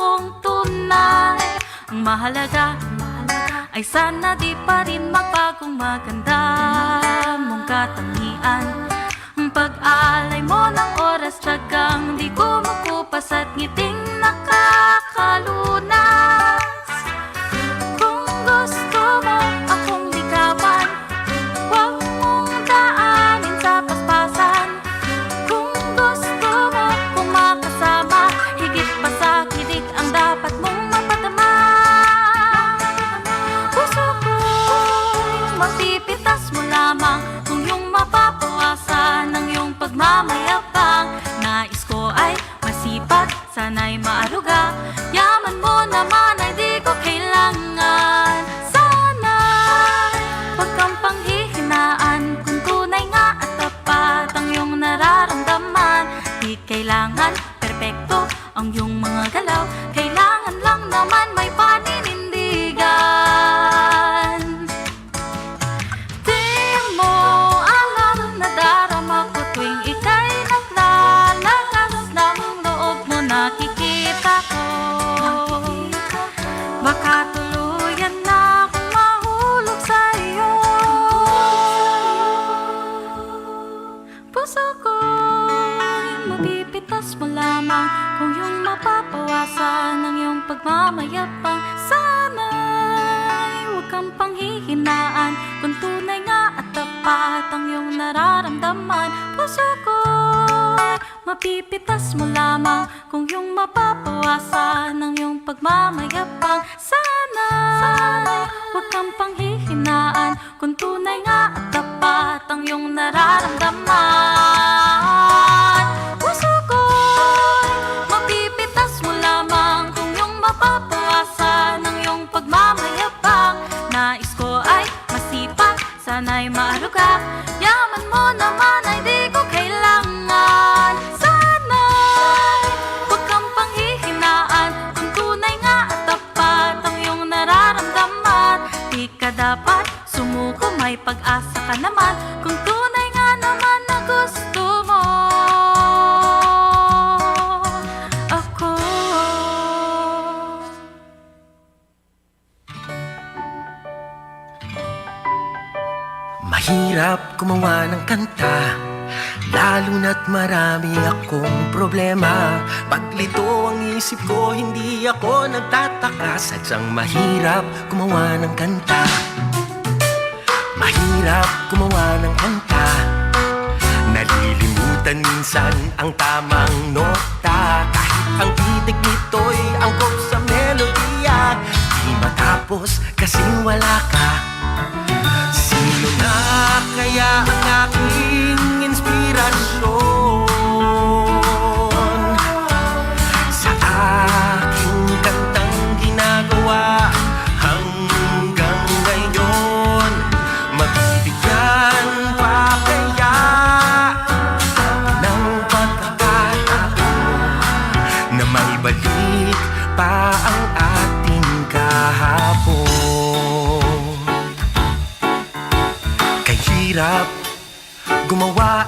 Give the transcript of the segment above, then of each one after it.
akong tunay. Ang mahalaga ay sana di pa rin magbagong maganda mong katangian. Ang pag-alay mo ng oras, tiyagang di kumukupas at ngiting nakakalunas. Kung gusto mo akong ligawan, huwag mong daanin sa paspasan. Kung gusto mo kung makasama, higit pa sa kilig ang dapat mong mapadama. Puso ko'y mapipitas mo lamang kung iyong mapapawasan ng iyong pagmamayabang. Nais ko ay masipag, sana'y maaruga, yaman mo naman ay di ko kailangan. Sana'y huwag kang panghihinaan kung tunay nga at tapat ang iyong nararamdaman. Di kailangan perpekto ang iyong mga galaw, kailangan lang naman may paninindigan. Di mo alam na darama ko tuwing ika'y naglalakas ng loob mo, nakikita ko. Baka tuluyan na akong mahulog sa iyo. Puso ko'y mapipitas mo lamang kung iyong mapapawasan ng iyong pagmamayabang. Sana'y huwag kang panghihinaan kung tunay nga at tapat ang iyong nararamdaman. Puso ko'y mapipitas mo lamang kung iyong mapapawasan ng iyong pagmamayabang. Sana'y huwag kang panghihinaan kung tunay nga at tapat ang iyong nararamdaman. Puso ko'y mapipitas mo lamang kung iyong mapapawasan ng iyong pagmamayabang. Nais ko ay masipag, sana'y maaruga, yaman mo naman ay di ko kailangan. Sana'y huwag kang panghihinaan kung tunay nga at tapat ang iyong nararamdaman. Di ka dapat sumuko, may pag-asa ka naman kung tunay nga naman na gusto mo ako. Mahirap gumawa ng kanta, lalo na't marami akong problema. Paglito ang isip ko, hindi ako nagtataka. Sadyang mahirap gumawa ng kanta. Mahirap gumawa ng kanta, nalilimutan minsan ang tamang nota. Kahit ang titik nito'y angkop sa melodiya, di matapos kasing wala ka. Sino na kaya ang aking inspirasyon sa aking kantang ginagawa hanggang ngayon? Mabibigyan pa kaya ng pagkakataon na maibalik pa ang ating kahapon? Kahirap gumawa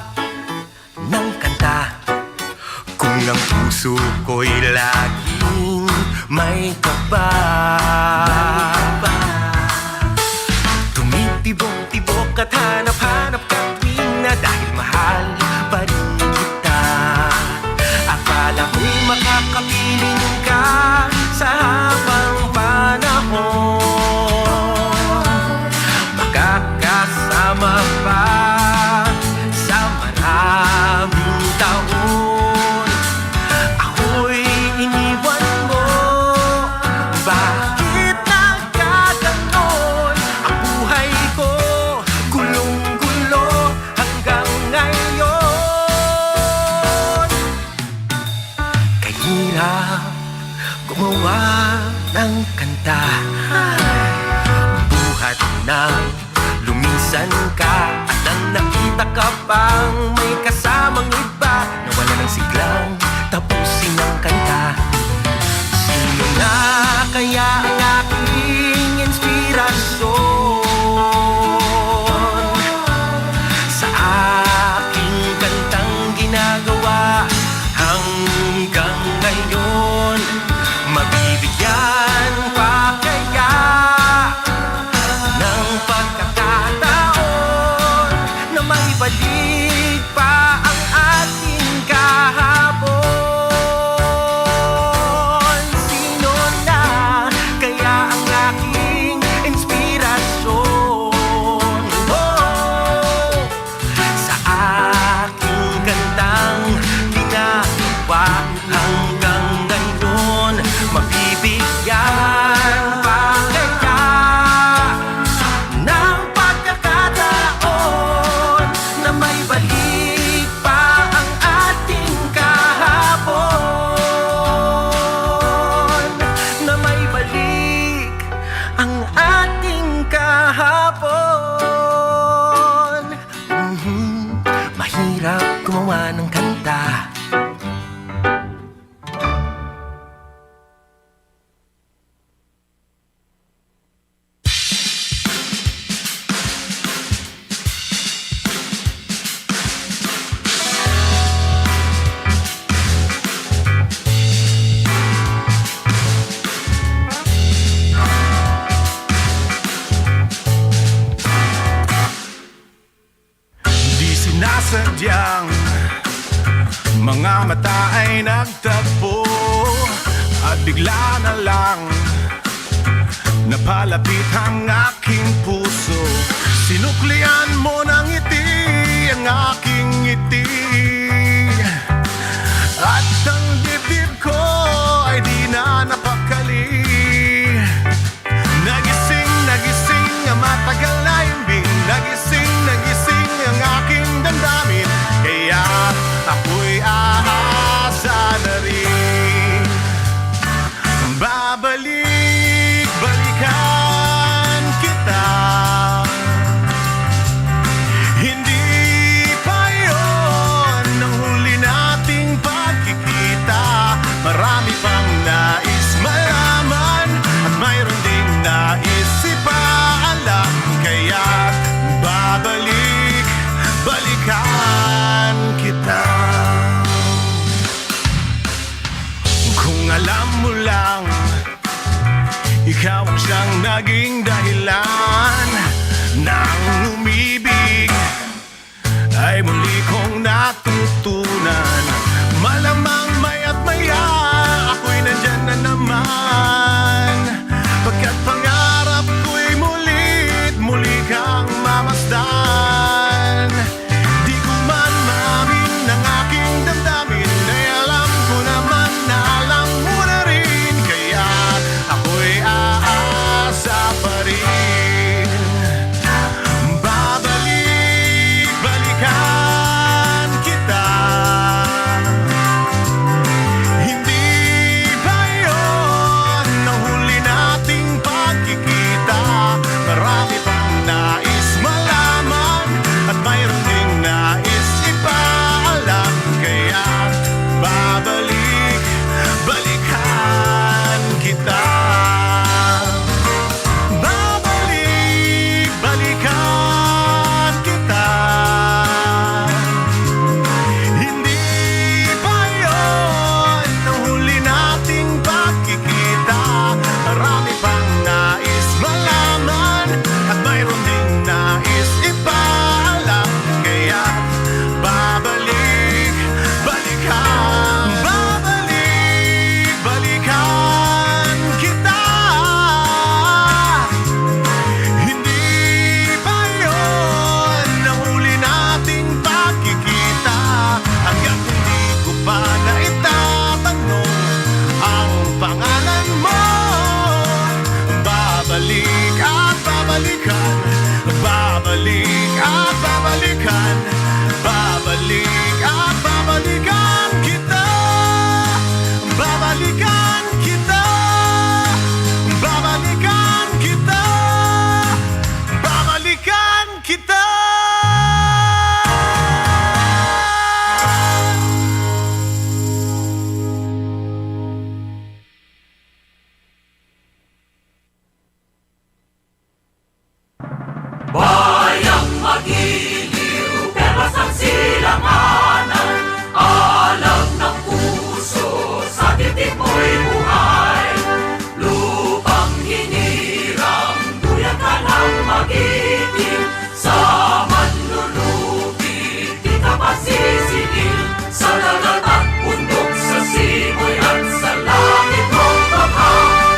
ng kanta kung ang puso ko'y laging may kaba. Tumitibok-tibok at hanap-hanap ka tuwing na dahil mahal pa rin kita. Akala ko'y makakapiling ka sa habang panahon, makakasama pa sa maraming taon. Ako'y iniwan mo, bakit nagkaganon? Ang buhay ko gulong-gulo hanggang ngayon. Kahirap gumawa ng kanta, buhat na lumisan ka at nang nakita ka pang may kasamang iba, nawala ng siglang tapusin ang kanta. Sino na kaya ang aking inspirasyon sa aking kantang ginagawa hanggang ngayon? mata ay nagtagpo at bigla na lang napalapit ang aking puso. Sinuklian mo ng ngiti ang aking ngiti, at ang dibdib ko ay di na napakali. Nagising ang matagal na himbing, nagising ang aking damdamin, kaya ako'y aasa na rin. Balikan kita. Hindi pa yun ang huli nating pagkikita. Marami pang nais malaman at mayroon ding nais ipaalam, kaya balikan kita. Kung alam mo lang, ikaw ang siyang naging dahilan ng umibig ay muli kong natutunan. Malamang maya't maya ako'y nandyan na naman, pagkat pangarap ko'y muli kang mamasdan. Di ko man maamin ng aking damdamin, ay alam ko naman na alam mo na rin, kaya ako'y aasa pa rin. Balikan kita. Hindi ba yun ang huli nating pagkikita? Marami pang nais malaman at mayroon ding nais ipaalam, kaya balikan kita. Balikan kita. Hindi ba yun ang huli nating pagkikita? Marami pang nais malaman at mayroon ding nais ipaalam, kaya balikan kita. Hindi ba yun ang huli nating pagkikita? Hanggang hindi ko pa naitatanong ang pangalan mo, babalik at babalikan, babalik at babalikan, babalik at babalikan kita. Babalikan kita. Babalikan kita. Babalikan kita. Bayang magiliw, pero sa silanganan, alam ng puso, sa titik mo'y buhay. Lupang hinirang, duyan ka ng magiting, sa manlulupi, di ka pasisingil. Sa dagat at bundok, sa simoy at sa langit mong baka,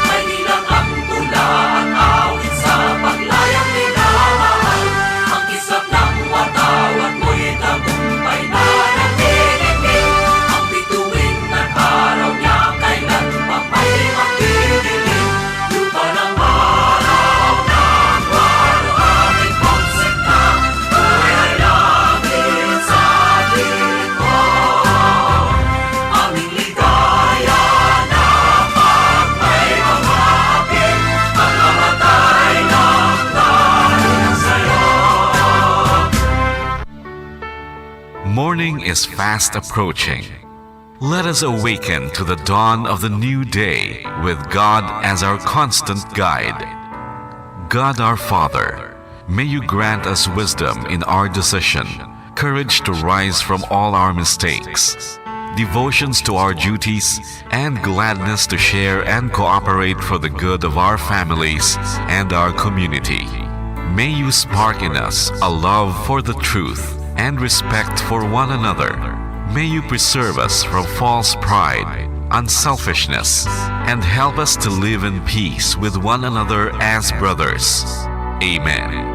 may nilang ang tula at awit sa paglayang minamahal. Ang kisap ng watawat mo'y tagumpay na nagtitipid. Ang bituin at araw niya kailan pa may magdidilim. Lupa ng araw ng walo aming konsepta, buhay ay langit sa dilim mo. Aming ligaya na pag may mamapit, ang namatay ng dahil sa'yo. Morning is fast approaching. Let us awaken to the dawn of the new day with God as our constant guide. God our Father, may you grant us wisdom in our decision, courage to rise from all our mistakes, devotions to our duties, and gladness to share and cooperate for the good of our families and our community. May you spark in us a love for the truth and respect for one another. may you preserve us from false pride, unselfishness, and help us to live in peace with one another as brothers. Amen.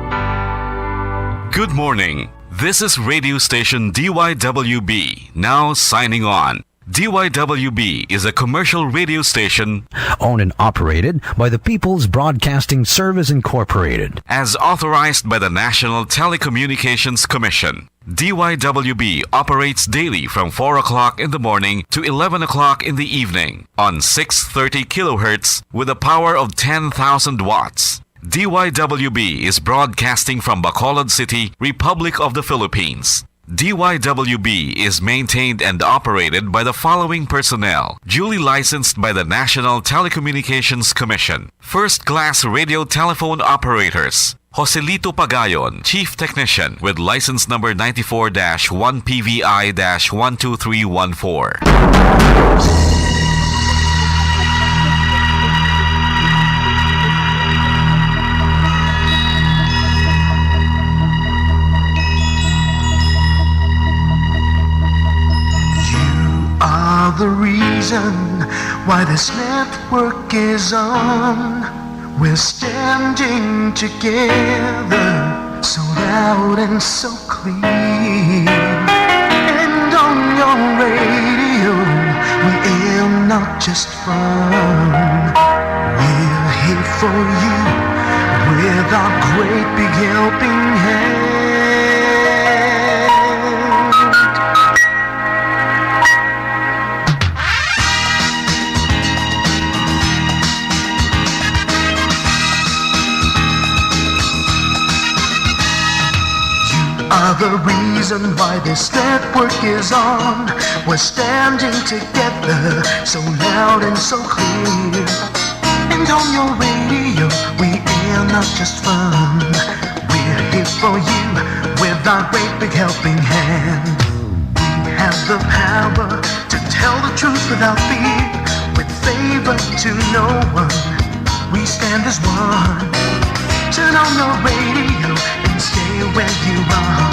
Good morning. This is radio station DYWB, now signing on. DYWB is a commercial radio station owned and operated by the People's Broadcasting Service Incorporated. as authorized by the National Telecommunications Commission. DYWB operates daily from 4 o'clock in the morning to 11 o'clock in the evening on 630 kilohertz with a power of 10,000 watts. DYWB is broadcasting from Bacolod City, Republic of the Philippines. DYWB is maintained and operated by the following personnel, duly licensed by the National Telecommunications Commission. First-class radio telephone operators. Joselito Pagayon, Chief Technician with license number 94-1PVI-12314. Are the reason why this network is on. We're standing together so loud and so clear. And on your radio, we air not just fun. We're here for you with our great big helping hand. Are the reason why this network is on. We're standing together so loud and so clear. And on your radio, we air not just fun. We're here for you with our great big helping hand. We have the power to tell the truth without fear, with favor to no one. We stand as one. Turn on the radio and stay where you are.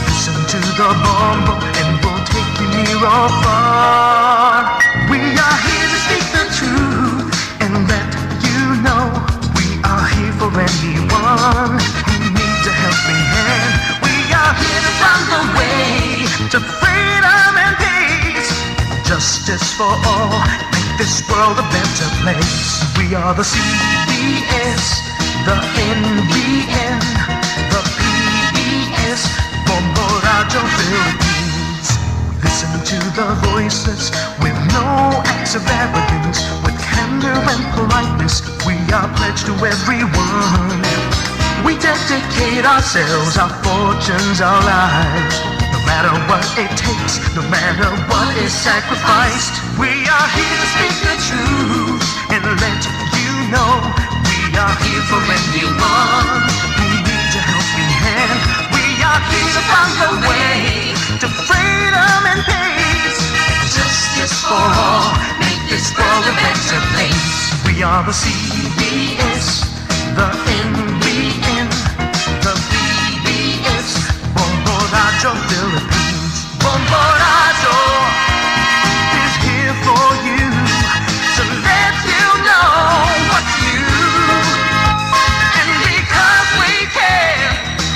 Listen to the bombo and we'll take you near or far. We are here to speak the truth and let you know we are here for anyone who needs a helping hand. We are here to find the way to freedom and peace, justice for all, make this world a better place. We are the CBS, the NBN, the PBS, Bombo Radio Philippines. Listen to the voices with no acts of arrogance, with candor and politeness. We are pledged to everyone. We dedicate ourselves, our fortunes, our lives. No matter what it takes, no matter what is sacrificed. We are here to speak the truth and let you know we are here for anyone who needs a helping hand. We are here to find the way to freedom and peace, justice for all, make this world a better place. We are the CBS, the NBN, the PBS, Bombo Radio Philippines. Bombo Radio is here for you to let you know what's new. And because we care,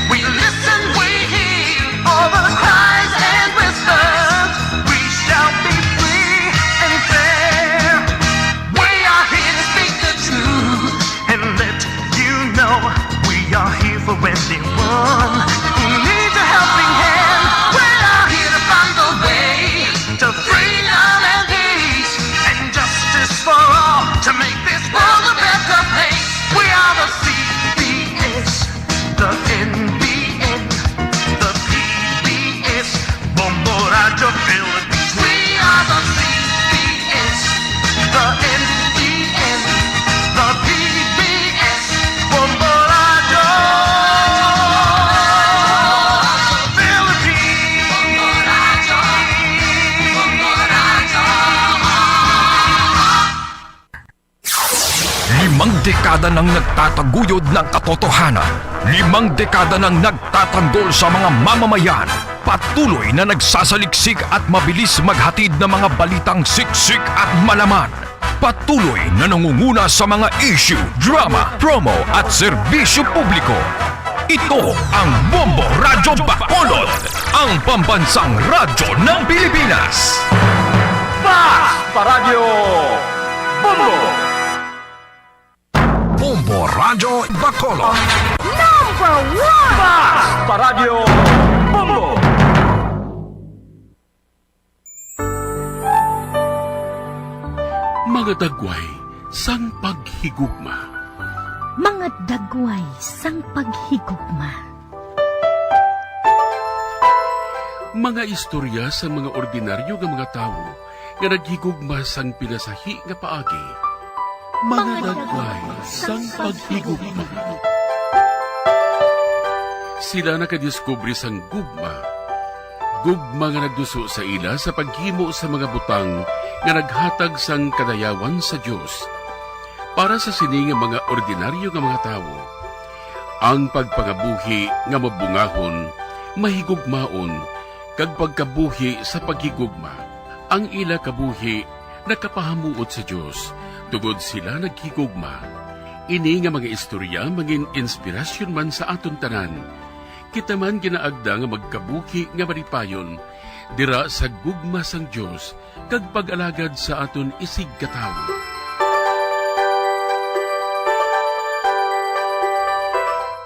we listen, we hear all the cries and whispers. We shall be free and fair. We are here to speak the truth and let you know we are here for anyone who needs a helping hand. We are here to find the way to freedom and peace and justice for all, to make this world a better place. We are the CBS, the NBN, the PBS, Bombo Radio Philippines. We are the CBS, the NBN, the PBS, Bombo Radio Philippines. dekada nang nagtataguyod ng katotohanan. 5 dekada nang nagtatanggol sa mga mamamayan. Patuloy na nagsasaliksik at mabilis maghatid ng mga balitang siksik at malaman. Patuloy na nangunguna sa mga issue, drama, promo at serbisyo publiko. Ito ang Bombo Radyo Bacolod, ang pambansang radyo ng Pilipinas. Paradyo Bombo! Bombo Radyo Bacolod. Paradyo Bombo! Mga dagway, sang paghigugma. Mga dagway sang paghigugma. Mga istorya sa mga ordinaryo nga mga tao nga naghigugma sang pinasahi nga paagi. Mga dagway sang paghigugma. Sila nakadiskubre sang gugma. Gugma nga nagduso sa ila sa paghimo sa mga butang nga naghatag sang kadayawan sa Dios. Para sa sini nga mga ordinaryo nga mga tao, ang pagpangabuhi nga mabungahon, mahigugmaon, kag pagkabuhi sa paghigugma, ang ila kabuhi nakapahamuot sa Dios, tungod sila naghigugma. Ini nga mga istorya mangin inspirasyon man sa aton tanan. Kita man ginaagda nga magkabuhi nga maripayon, dira sa gugma sang Dios, kag pag-alagad sa aton isig katawo.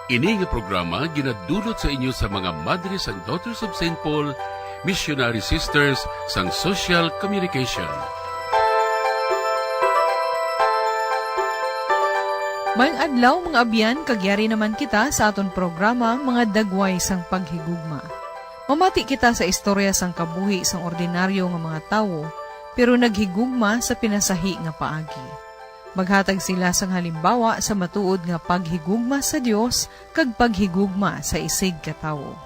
Ini nga programa ginadulot sa inyo sa mga Madres and Daughters of St. Paul, Missionary Sisters sang Social Communication. Mayang adlaw mga abyan, kagyari naman kita sa aton programa mga dagway sang paghigugma. Mamati kita sa istorya sang kabuhi sang ordinaryo nga mga tawo, pero naghigugma sa pinasahi nga paagi. Maghatag sila sang halimbawa sa matuod nga paghigugma sa Dios kag paghigugma sa isig katawo.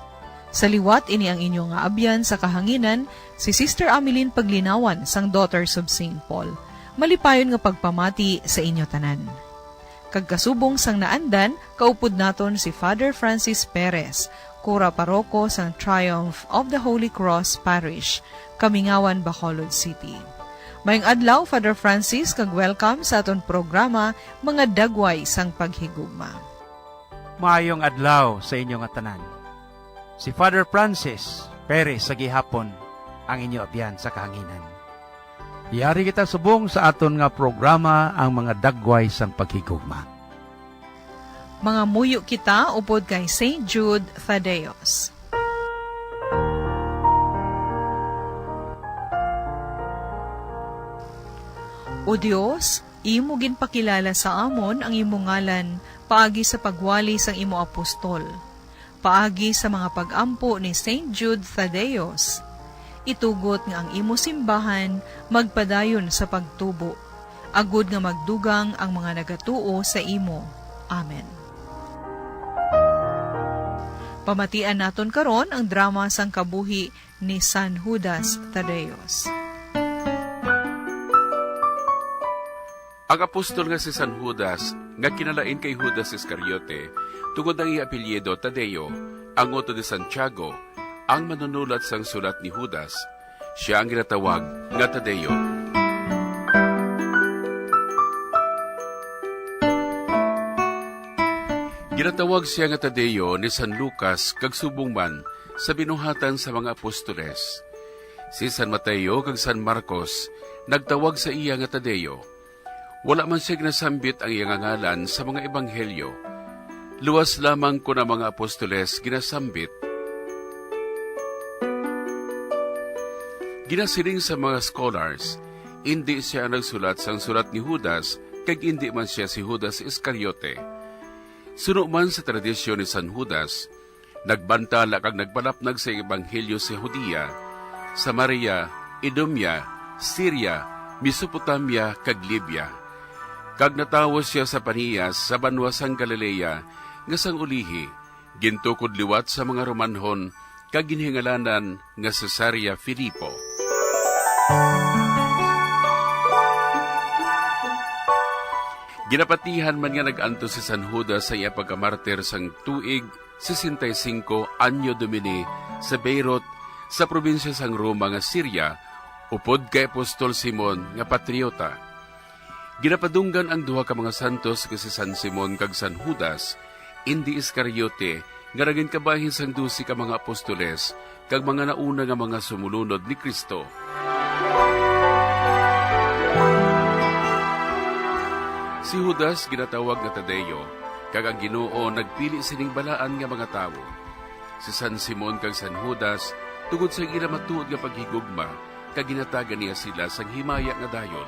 Sa liwat ini ang inyo nga abyan sa kahanginan, si Sister Ameline Paglinawan sang Daughters of St. Paul. Malipayon nga pagpamati sa inyo tanan. Kag kasubong sang naandan, kaupod naton si Father Francis Perez, Kura Paroko sang Triumph of the Holy Cross Parish, Kamingawan, Bacolod City. Mayang adlaw, Father Francis, kag welcome sa aton programa, mga dagway sang paghigugma. Maayong adlaw sa inyo nga tanan. Si Father Francis Perez sa gihapon ang inyo abyan sa kahanginan. Iyari kita subong sa aton nga programa ang mga dagway sang paghigugma. Mga muyo kita upod kay St. Jude Thaddeus. O Dios, imo ginpakilala sa amon ang imo ngalan paagi sa pagwali sang imo apostol, paagi sa mga pag-ampo ni St. Jude Thaddeus. Itugot nga ang imo simbahan magpadayon sa pagtubo, agud nga magdugang ang mga nagatuo sa imo. Amen. Pamatian naton karon ang drama sang kabuhi ni San Judas Thaddeus. Ang apostol nga si San Judas, nga kinalain kay Judas Iscariote, tungod ang iapelyedo Tadeo, ang oto de Santiago, ang manunulat sang sulat ni Judas. Siya ang ginatawag nga Tadeo. Ginatawag siya nga Tadeo ni San Lucas kag subong man sa binuhatan sa mga apostoles. Si San Mateo kag San Marcos nagtawag sa iya nga Tadeo. Wala man siya ginasambit ang iyang ngalan sa mga ebanghelyo. Luwas lamang ko na mga apostoles ginasambit. Ginasiling sa mga scholars, hindi siya nagsulat sang sulat ni Judas, kag hindi man siya si Judas Iscariote. Suno man sa tradisyon ni San Judas, nagbantala kag nagpalapnag sa ebanghelyo sa Judea, Samaria, Idumea, Syria, Mesopotamia, kag Libya. Kag natawas siya sa paniyas sa banwasang Galilea, nga sang ulihi, gintukod liwat sa mga Romanhon, kag ginhingalanan nga Cesarea Filipo. Ginapatihan man nga nag-anto si San Judas sa iya pagkamartir sang tuig 65 Anyo Domini sa Beirut sa probinsya sang Roma nga Syria, upod kay Apostol Simon nga patriota. Ginapadunggan ang duha ka mga santos nga si San Simon kag San Judas, indi Iscariote, nga naging kabahin sang 12 ka mga apostoles kag mga nauna nga mga sumulunod ni Kristo. Si Judas ginatawag nga Tadeo, kag ang Ginoo nagpili sining balaan nga mga tawo. Si San Simon kag San Judas tungod sa ila matuod nga paghigugma, kag ginatagan niya sila sang himaya nga dayon.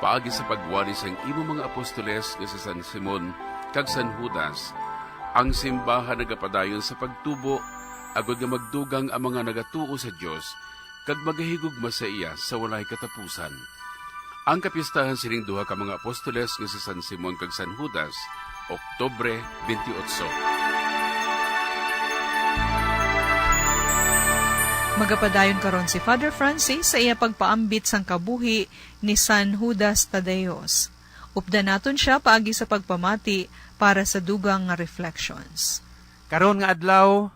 Paagi sa pagwali sang imo mga apostoles nga si San Simon kag San Judas, ang simbahan nagapadayon sa pagtubo, agod nga magdugang ang mga nagatuo sa Dios, kag magahigugma sa iya sa walay katapusan. Ang kapistahan sining duha ka mga apostoles nga si San Simon kag San Judas, Oktubre 28. Magapadayon karon si Father Francis sa iya pagpaambit sang kabuhi ni San Judas Tadeos. Upda naton siya paagi sa pagpamati para sa dugang nga reflections. Karon nga adlaw,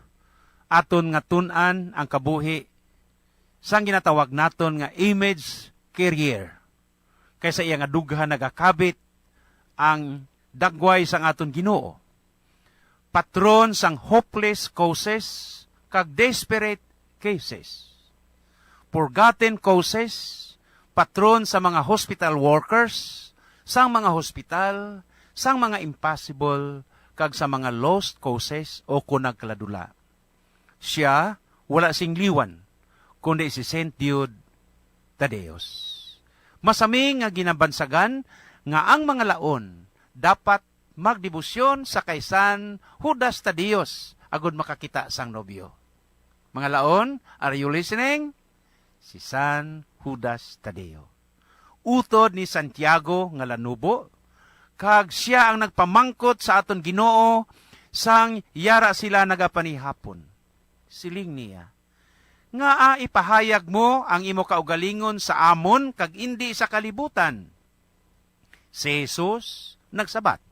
aton nga tun-an ang kabuhi sang ginatawag naton nga image carrier. Kaysa iya nga dughan nagakabit ang dagway sang aton Ginoo. Patron sang hopeless causes kag desperate cases. Forgotten causes, patron sa mga hospital workers, sang mga hospital, sang mga impossible, kag sa mga lost causes o kunag kaladula. Siya wala sing liwan, kundi si Saint Jude Tadeos. Masaming nga ginabansagan nga ang mga laon dapat magdebosyon sa kay San Judas Tadeos agud makakita sang nobyo. Mga laon, are you listening? Si San Judas Tadeo. Utod ni Santiago nga lanubo, kag siya ang nagpamangkot sa aton Ginoo sang yara sila nagapanihapon. Siling niya, nga ipahayag mo ang imo kaugalingon sa amon kag indi sa kalibutan. Si Jesus nagsabat,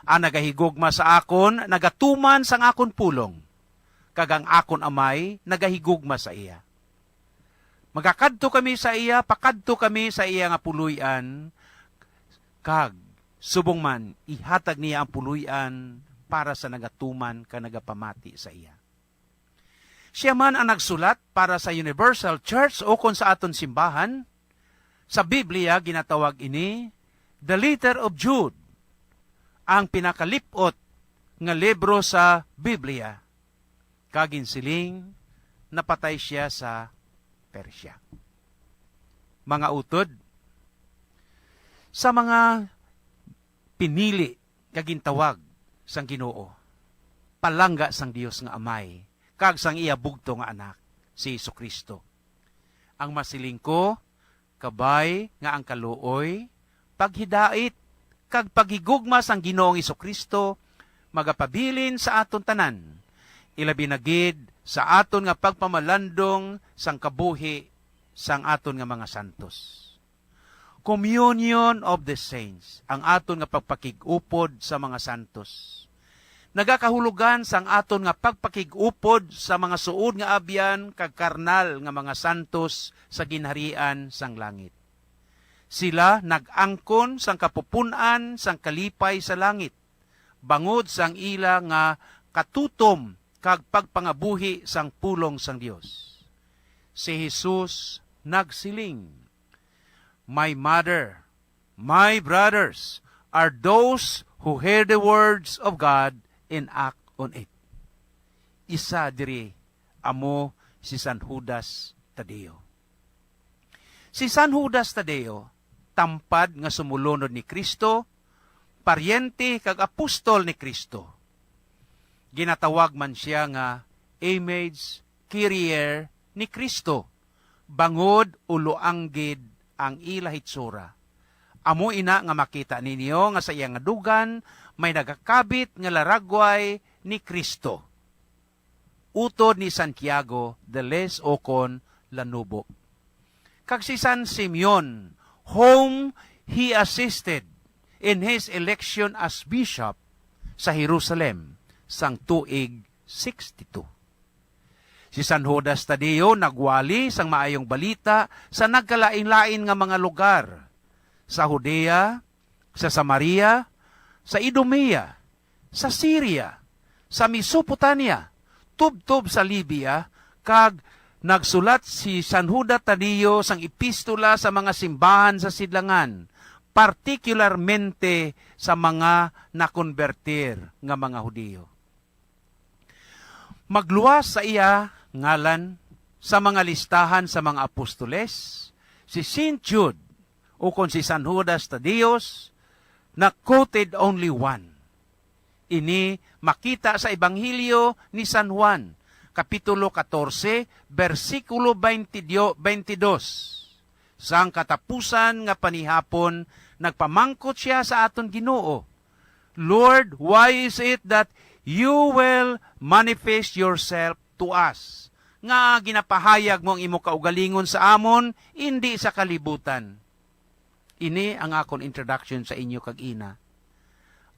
ang nagahigugma sa akon, nagatuman sang akon pulong, kag ang akon amay, nagahigugma sa iya. Magakadto kami sa iya, pakadto kami sa iya nga puluyan, kag subong man, ihatag niya ang puluyan para sa nagatuman ka nagapamati sa iya. Siya man ang nagsulat para sa Universal Church o kung sa aton simbahan. Sa Biblia, ginatawag ini, the letter of Jude, ang pinakalipot nga libro sa Biblia. Kaginsiling, napatay siya sa Persia. Mga utod, sa mga pinili kagintawag sang Ginoo, palangga sang Dios nga Amay, kag sang iya bugto nga anak, si Jesucristo. Ang masiling ko, kabay nga ang kaluoy, paghidait, kag paghigugma sang Ginoong Jesucristo, magapabilin sa aton tanan, ilabi na gid sa aton nga pagpamalandong sang kabuhi sang aton nga mga santos. Communion of the Saints, ang aton nga pagpakigupod sa mga santos. Nagakahulugan sang aton nga pagpakigupod sa mga suod nga abyan kag karnal nga mga santos sa ginharian sang langit. Sila nag-angkon sang kapupunan sang kalipay sa langit, bangod sang ila nga katutom kag pagpangabuhi sang pulong sang Dios. Si Jesus nagsiling, "My mother, my brothers are those who hear the words of God and act on it." Isa diri amo si San Judas Tadeo. Si San Judas Tadeo, tampad nga sumulunod ni Kristo, paryente kag apostol ni Kristo. Ginatawag man siya nga image carrier ni Kristo, bangod ulo anggid ang ila hitsura. Amo ina nga makita ninyo nga sa iyang nga dugan may nagakabit nga laragway ni Kristo. Utod ni Santiago de les okon lanubo. Kag si San Simeon, whom he assisted in his election as bishop sa Jerusalem sang tuig 62. Si San Judas Tadeo nagwali sang maayong balita sa nagkalain-lain nga mga lugar, sa Judea, sa Samaria, sa Idumea, sa Syria, sa Mesopotamia, tubtob sa Libya, kag nagsulat si San Judas Tadeo sang epistola sa mga simbahan sa sidlangan, partikularmente sa mga nakonvertir nga mga Hudiyo. Magluwas sa iya ngalan sa mga listahan sa mga apostoles, si St. Jude o kon si San Judas Tadeos, na quoted only one. Ini makita sa Ebanghelyo ni San Juan, Kapitulo 14, versikulo 22. Sang katapusan nga panihapon, nagpamangkot siya sa aton Ginoo, Lord, why is it that you will manifest yourself to us? Nga ginapahayag mo ang imo kaugalingon sa amon, hindi sa kalibutan. Ini ang akon introduction sa inyo kag ina.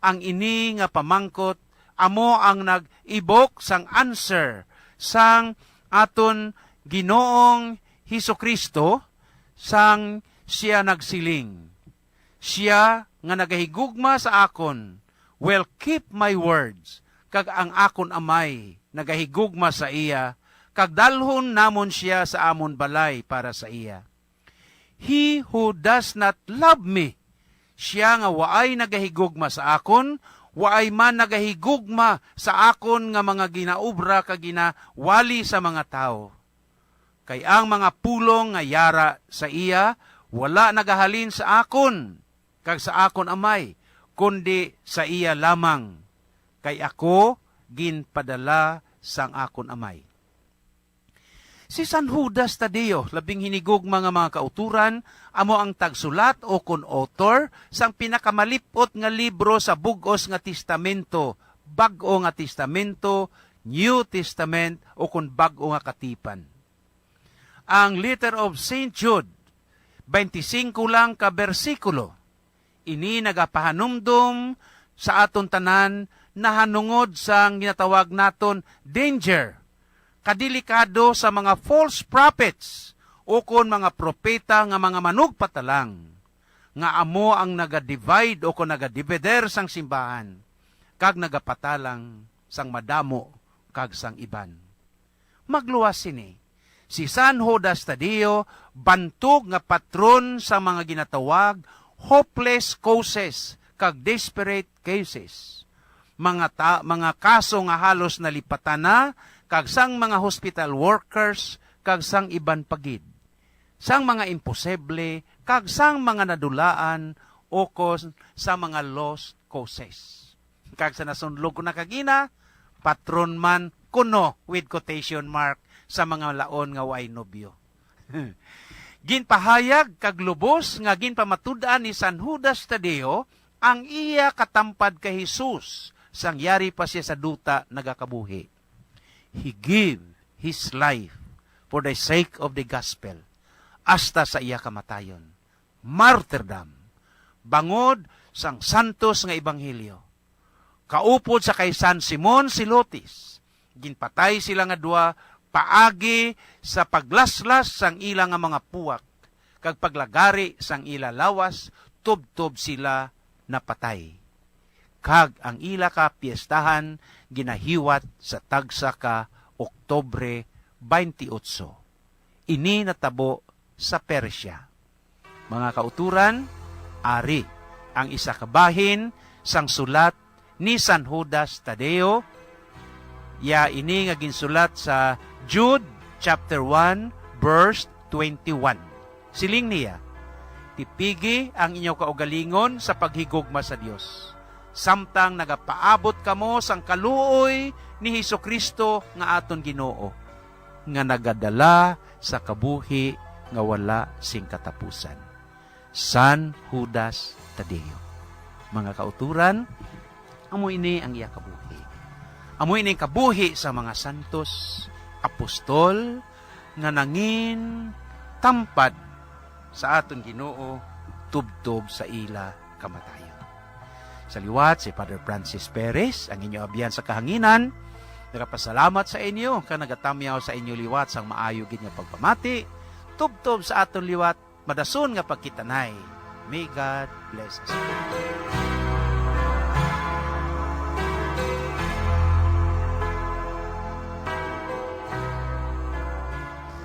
Ang ini nga pamangkot, amo ang nag-ibok sang answer sang aton Ginoong Hesukristo sang siya nagsiling. Siya nga nagahigugma sa akon will keep my words, kag ang akon amay nagahigugma sa iya, kag dalhon namon siya sa amon balay para sa iya. He who does not love me, siya nga waay nagahigugma sa akon, waay man nagahigugma sa akon nga mga ginaubra kag ginawali sa mga tao. Kay ang mga pulong nga yara sa iya, wala nagahalin sa akon, kag sa akon amay, kundi sa iya lamang. Kay ako, ginpadala sang akon amay. Si San Judas Tadeo, labing hinigog mga kauturan, amo ang tagsulat o kun author sang pinakamalipot nga libro sa bug-os nga testamento, bag-o nga testamento, New Testament o kun bag-o nga katipan. Ang letter of St. Jude, 25 lang ka bersikulo, ini nagapahanumdum sa aton tanan na hanungod sang ginatawag naton danger, kadelikado sa mga false prophets o kon mga propeta nga mga manugpatalang, nga amo ang naga-divide o kon naga-divider sang simbahan, kag nagapatalang sang madamo kag sang iban. Magluwas sini, si San Judas Tadeo, bantog nga patron sa mga ginatawag hopeless causes kag desperate cases. Mga kaso nga halos nalipatan na, kag sang mga hospital workers, kag sang iban pagid. Sang mga imposible, kag sang mga nadulaan, o sa mga lost causes. Kag sa nasunlog ko na kagina, patron man kuno with quotation mark sa mga laon nga way nobyo. Ginpahayag kag lubos nga ginpamatud-an ni San Judas Tadeo ang iya katampad kay Jesus sang yari pa siya sa duta nagakabuhi. He gave his life for the sake of the gospel hasta sa iya kamatayon. Martyrdom, bangod sang santos nga ebanghelyo. Kaupod sa kay San Simon Silotis, ginpatay sila nga dua paagi sa paglaslas sang ila nga mga puwak, kag paglagari sang ila lawas, tubtob sila napatay. Kag ang ila ka piestahan ginahiwat sa tagsa ka Oktobre 28. Ini natabo sa Persya. Mga kauturan, ari ang isa kabahin sang sulat ni San Judas Tadeo. Ya ini nga ginsulat sa Jude chapter 1 verse 21. Siling niya, tipigi ang inyo kaugalingon sa paghigugma sa Dios. Samtang nagapaabot kamo sang kaluoy ni Hesukristo nga aton Ginoo, nga nagadala sa kabuhi nga wala sing katapusan. San Judas Tadeo. Mga kauturan, amo ini ang iya kabuhi. Amo ini kabuhi sa mga santos, apostol, nga nangin tampad sa aton Ginoo tubtob sa ila kamatayon. Sa liwat, si Father Francis Perez, ang inyo abyan sa kahanginan. Nagapasalamat sa inyo, ka nagatamyaw sa inyo liwat sang maayo gid nga pagpamati. Tubtob sa aton liwat, madason nga pagkitanay. May God bless us.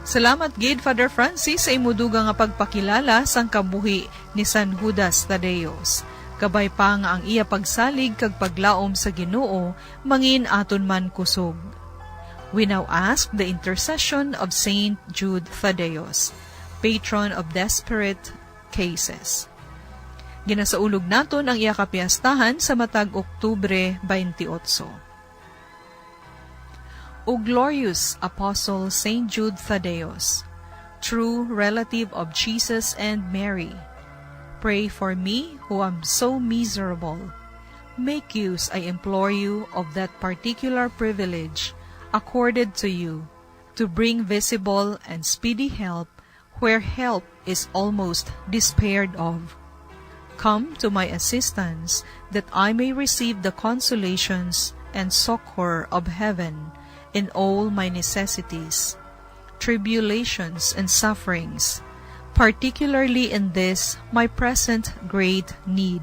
Salamat gid Father Francis sa imuduga nga pagpakilala sang kabuhi ni San Judas Tadeos. Kabay pa nga ang iya pagsalig kag paglaom sa Ginoo mangin aton man kusog. We now ask the intercession of Saint Jude Tadeos, patron of desperate cases. Ginasaulog naton ang iya kapiyastahan sa matag Oktubre 28. O glorious Apostle Saint Jude Tadeos, true relative of Jesus and Mary, pray for me who am so miserable. Make use, I implore you, of that particular privilege accorded to you to bring visible and speedy help where help is almost despaired of. Come to my assistance that I may receive the consolations and succor of heaven in all my necessities, tribulations, and sufferings, particularly in this my present great need.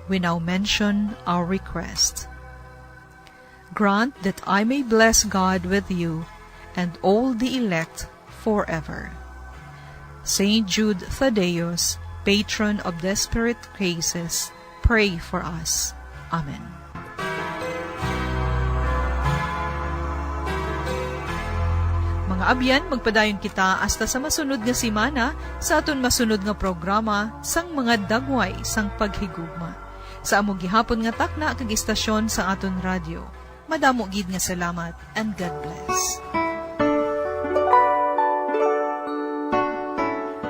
We now mention our request. Grant that I may bless God with you and all the elect forever. Saint Jude Tadeos, patron of desperate cases, pray for us. Amen. Mga abyan, magpadayon kita hasta sa masunod nga simana sa aton masunod nga programa sang mga dagway sang paghigugma. Sa among gihapon nga takna kag istasyon sa aton radyo. Madamo gid nga salamat and God bless.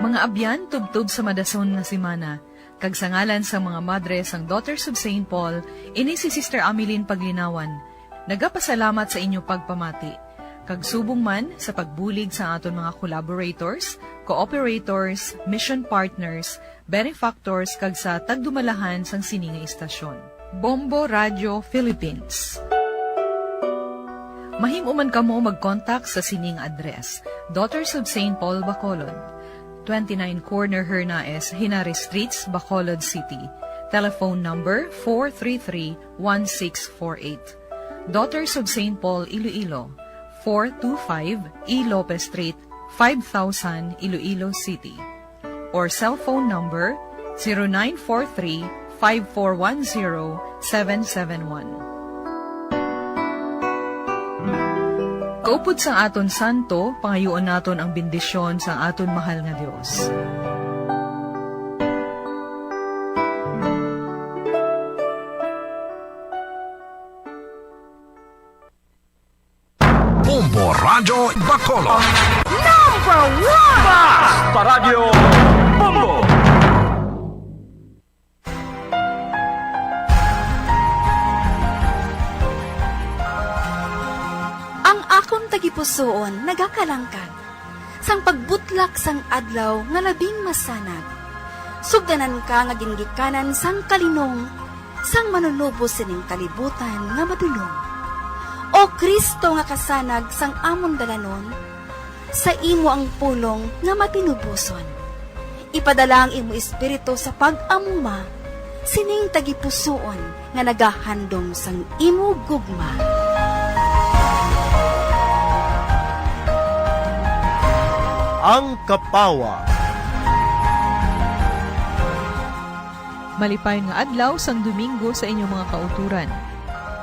Mga abyan, tubtub sa madason nga simana. Kag sa ngalan sa mga madre sang Daughters of St. Paul, ini si Sister Ameline Paglinawan. Nagapasalamat sa inyo pagpamati. Kag subong man sa pagbulig sa aton mga collaborators, cooperators, mission partners, benefactors kag sa tagdumalahan sang sininga istasyon. Bombo Radio Philippines. Mahimuman kamo mag-contact sa sining address, Daughters of St. Paul, Bacolod, 29 Corner Hernaes, Hinari Streets, Bacolod City. Telephone number 433-1648. Daughters of St. Paul, Iloilo, 425 E. Lopez Street, 5000 Iloilo City. Or cell phone number 0943-5410771. Kaupod sa aton santo, pangayuon naton ang bendisyon sa aton mahal nga Dios. Bombo Radio Bacolod. Number 1! Basta Radio Bombo! Ang akong tagipusoon nagakalangkag, sang pagbutlak sang adlaw nga labing masanag. Sugdanan ka nga ginggikanan sang kalinong, sang manunubos sining kalibutan nga madulong. O Kristo nga kasanag sang amon dalanon, sa imo ang pulong nga matinubuson. Ipadala ang imo espiritu sa pag-amuma, sining tagipusoon nga nagahandom sang imo gugma. Ang Kapawa. Malipay nga adlaw sang Domingo sa inyong mga kauturan.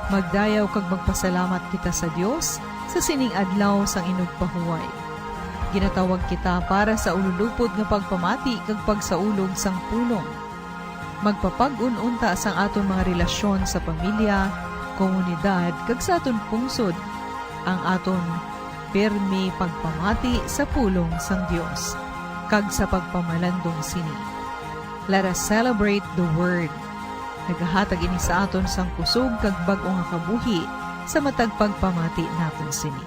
Magdayaw kag magpasalamat kita sa Dios sa sining adlaw sang inugpahuway. Ginatawag kita para sa ululupod nga pagpamati kag pagsaulog sang pulong. Magpapag-ununta sang aton mga relasyon sa pamilya, komunidad kag sa aton pungsod ang aton pirmi pagpamati sa pulong sang Dios kag sa pagpamalandong sini. Let us celebrate the Word. Nagahatag ini sa aton sang kusog kag bag-o nga kabuhi sa matag pagpamati naton sini.